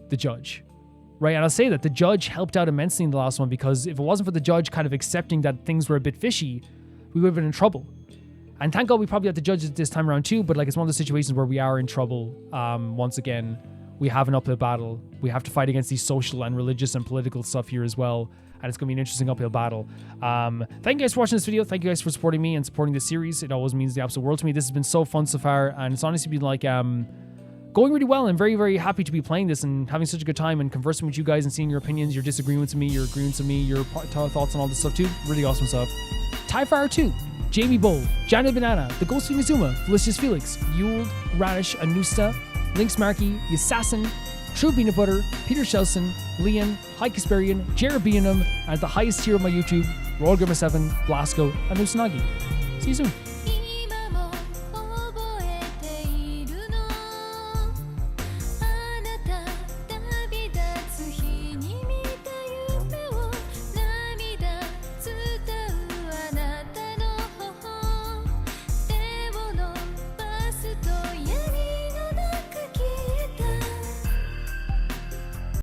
the judge, right? And I'll say that the judge helped out immensely in the last one, because if it wasn't for the judge kind of accepting that things were a bit fishy, we would have been in trouble. And thank God we probably have the judge this time around too, but like it's one of the situations where we are in trouble once again. We have an uphill battle. We have to fight against these social and religious and political stuff here as well. And it's going to be an interesting uphill battle. Thank you guys for watching this video. Thank you guys for supporting me and supporting this series. It always means the absolute world to me. This has been so fun so far. And it's honestly been like going really well. I'm very, very happy to be playing this and having such a good time and conversing with you guys and seeing your opinions, your disagreements with me, your agreements with me, your thoughts on all this stuff too. Really awesome stuff. Tyfire 2. Jamie Bowl, Johnny Banana, The Ghost of Mizuma, Felicious Felix, Yule, Radish, Anusta, Lynx Markey, The Assassin, True Peanut Butter, Peter Shelson, Liam, High Kasperian, Jared Beanham, and at the highest tier of my YouTube, Royal Grimmer 7, Blasco, and Usanagi. See you soon.